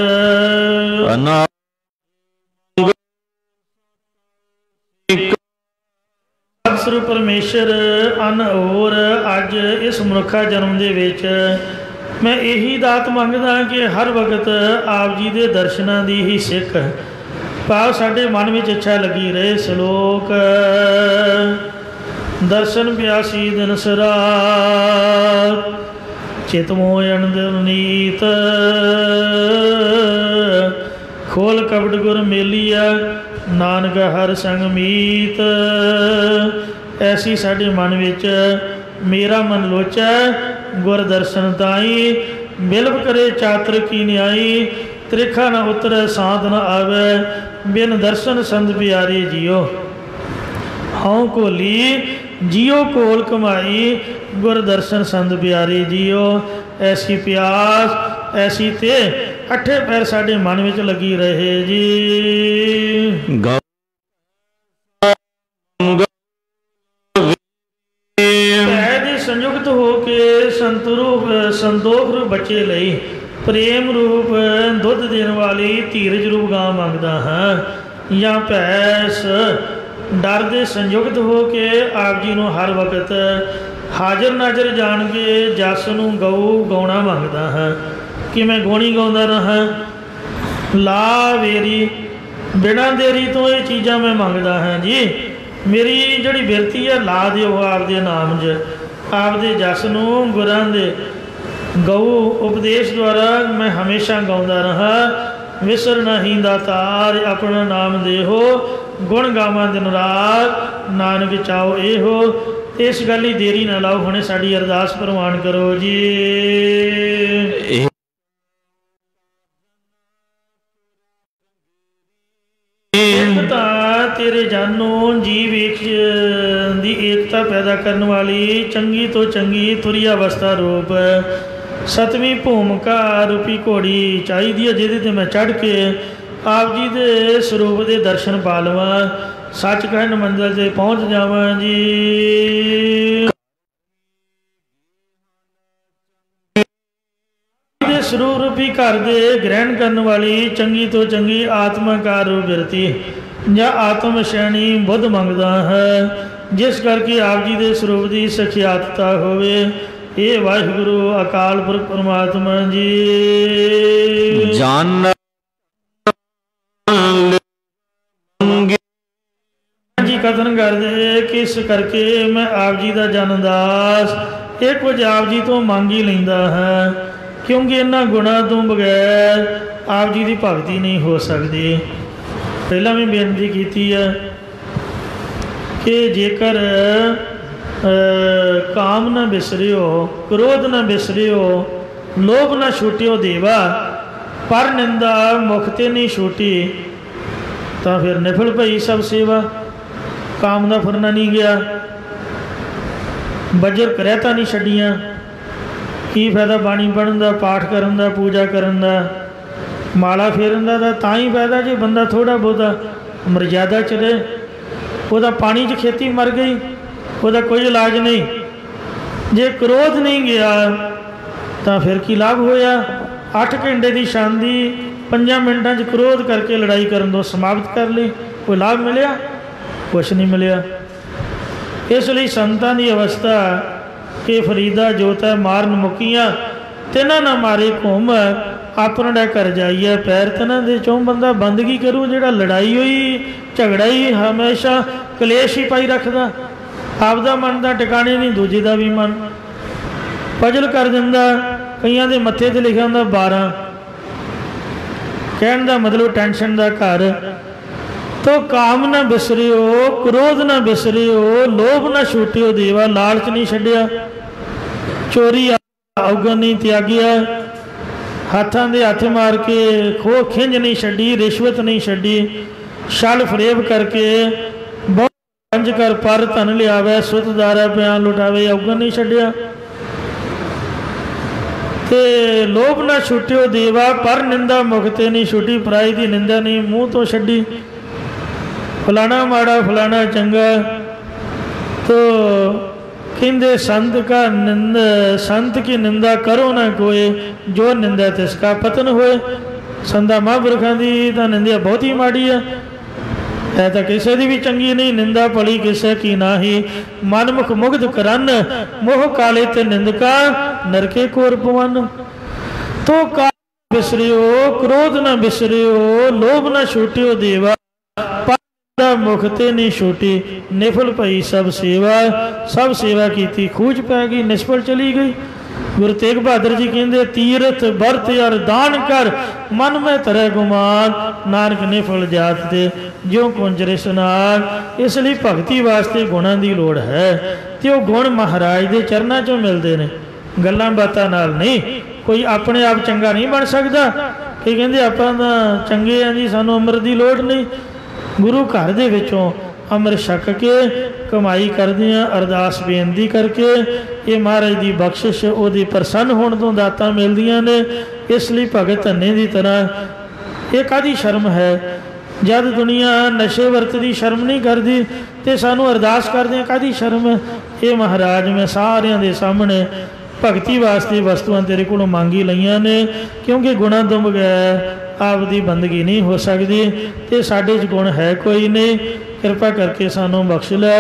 सतਿਗੁਰੂ परमेश्वर अन होर अज इस मनुखा जन्म दे विच मैं यही दात मंगदा कि हर वक्त आप जी दे दर्शनां दी ही सिੱਖ भाव साडे मन में इच्छा लगी रहे। श्लोक दर्शन प्यासी दिन सरात, चित मोयन नीत, खोल कपट गुर मेलिया, नानक हर संग मीत। ऐसी साडे मन विच मेरा मन लोचा, गुर दर्शन ताई, बिलप करे चातर की न्याई। त्रिखा न उतरे सांत न आवे, बिन दर्शन संत प्यारे जियो। हाँ कोली जियो कोल कमाई, गुर दर्शन संत प्यारे जियो। ऐसी प्यास ऐसी ते अठे पैर साडे मन विच लगी रहे जी। संयुक्त होके संतोख रूप बच्चे लई प्रेम रूप दुध देने वाली धीरज रूप गां मंगदा हाँ। या भैंस डर दे संयुक्त होके आप जी नूं हर वक्त हाजिर नाजर जान के जस नूं गऊ गाउणा मंगदा हाँ। कि मैं गौणी गाउंदा रहा ला वेरी बिना देरी तो ये चीज़ां मैं मंगदा हाँ जी। मेरी जिहड़ी बिरती है ला दिओ आपदे नाम च, आपदे जस नूं गुरां दे गऊ उपदेश द्वारा मैं हमेशा गाउंदा रहा। विसर नहीं दातार अपना नाम देहो, गुण गावां दिन रात नानक चाओ एहो। इस गल ही देरी ना लाओ, हुणे साडी अरदास प्रवान करो जी। तेरे जानो जीव एक दी एकता पैदा करने वाली चंगी तो चंगी तुरी अवस्था रूप सतवीं भूमिका रूपी घोड़ी चाहिए, जिहदे ते मैं चढ़ के आप जी दे स्वरूप दे दर्शन पा लवां, सचखंड मंजिल ते पहुँच जावां जी। स्वरूप रूपी घर दे ग्रहण करने वाली चंगी तो चंगी आत्माकार रूप बिरती या आत्म श्रेणी बुद्ध मंगदा है, जिस करके आप जी दे स्वरूप की सखियातता होवे। ये वाहिगुरु अकाल पुरख परमात्मा जी जान जी कथन कर दे किस करके मैं आप जी का जनदास एक कुछ आप जी तो मंग ही लेंदा है, क्योंकि इन्हां गुणों तो बगैर आप जी की भगती नहीं हो सकती। पहला भी बेनती की है कि जेकर काम न बिसरियो, क्रोध न बिसरियो, लोभ न छूटियो देवा, पर निंदा मुखते नहीं छूटी, तो फिर निफल भई सब सेवा। काम का फुरना नहीं गया, बजर करैता नहीं छड्डियां, की फायदा बाणी पढ़न का, पाठ करन का, पूजा करन का, माला फेरन का तां ही फायदा जे बंदा थोड़ा बहुता मर्यादा चले। वह पानी च खेती मर गई, वह कोई इलाज नहीं। जे क्रोध नहीं गया तो फिर की लाभ होया। 8 घंटे की शांति 5 मिनटों क्रोध करके लड़ाई करन तो समाप्त कर ली, कोई लाभ मिलया? कुछ नहीं मिलया। इसलिए संतां की अवस्था कि फरीदा जोत है मारन मुकियां तिना ना मारे घूम अपना घर जाइए पैर तिना दे चों बंदा बंदगी करूँ जिहड़ा लड़ाई हुई झगड़ा ही हमेशा कलेश ही पाई रखदा आपदा मन का टिकाने नहीं दूजे का भी मन पजल कर दिंदा कईयां दे मत्थे ते लिखिया हुंदा 12 कहण दा मतलब टेंशन का घर तो काम ना बिसरियो क्रोध ना बिसरियो लोभ ना छूटियो देवा लालच नहीं छड्डिया चोरी अवगन नहीं त्यागिया हाथां दे हथ मार के खो खिंज नहीं छड्डी रिश्वत नहीं छड्डी छल फरेब करके बहुत पंज कर पर धन लियावे सुतदारा बयान लुटावे अवगन नहीं छड्डिया ते लोभ ना छुट्टियो देवा पर निंदा मुखते नहीं छुट्टी पराई की निंदा नहीं मूँह तो छड्डी फलाना माड़ा फलाना चंगा तो कहते संत का संत की निंदा करो ना कोई जो निंदा तिसका पतन होए संदा महापुरखों की तो निंदा बहुत ही माड़ी है तो किसी की भी चंगी नहीं निंदा भली किसे की ना ही मनमुख मुग्ध करन मोह काले ते निंदका नरके कोर पवन तो का बिसरियो क्रोध ना बिसरियो लोभ ना छूटियो देवा मुखते नहीं छूटी निफल पई सब सेवा की खूज पै गई निष्फल चली गई गुरु तेग बहादुर जी कहते तीरथ बरत और दान कर मन में तरह गुमान नानक निफल जात दे ज्यों कुंजरे सुनाग इसलिए भगती वास्ते गुणों की लोड़ है तो गुण महाराज के चरणों चों मिलते हैं गल्लां बातां नाल नहीं कोई अपने आप चंगा नहीं बन सकता कि कहते आपां तां चंगे हैं जी सानूं अमृत की लोड़ नहीं गुरु घर दे विचों अमृत छक के कमाई करदे आ अरदास बेनती करके ये महाराज की बख्शिश वो प्रसन्न होने तो दातां मिलदियां ने इसलिए भगत धन्ने की तरह ये कादी शर्म है जब दुनिया नशे वर्त की शर्म नहीं करती तो सानू अरदास करदे कादी शर्म ये महाराज मैं सारियां दे सामने भगती वास्ते वस्तुआं तेरे कोलों मांगी लईआं ने क्योंकि गुणा तो बगैर आपकी बंदगी नहीं हो सकती तो साढ़े गुण है कोई नहीं कृपा करके सानू बख्श लै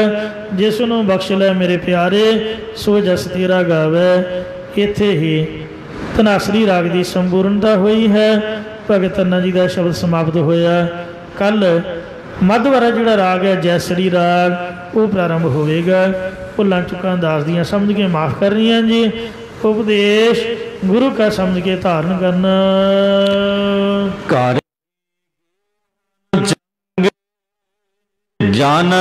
जिसनों बख्श लै मेरे प्यारे सो जस तेरा गावे इत्थे ही धनासरी राग की संपूर्णता हुई है भगत अन्ना जी का शब्द समाप्त होया कल मधवारा जिहड़ा राग है जैसरी राग वो प्रारंभ होएगा भुलां चुकां दास दियां समझ के माफ़ कर रही जी उपदेश गुरु का समझ के धारण करना कर जान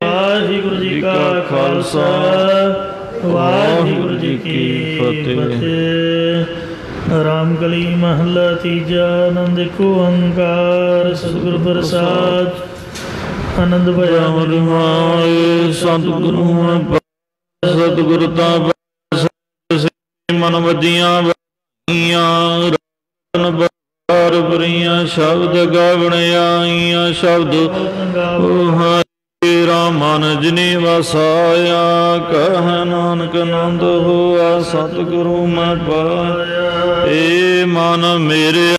वाहिगुरु जी का खालसा वाहिगुरु जी की फतेह। रामकली महला तीजा आनंद को ओंकार सतगुरु प्रसाद आनंद भया सतगुरु सतगुरता मन वजियां बरियां शब्द गावण आईयां शब्द तेरा मन जिने वसाया कह नानक नंद हुआ सतगुरु मैं पाया ए मन मेरे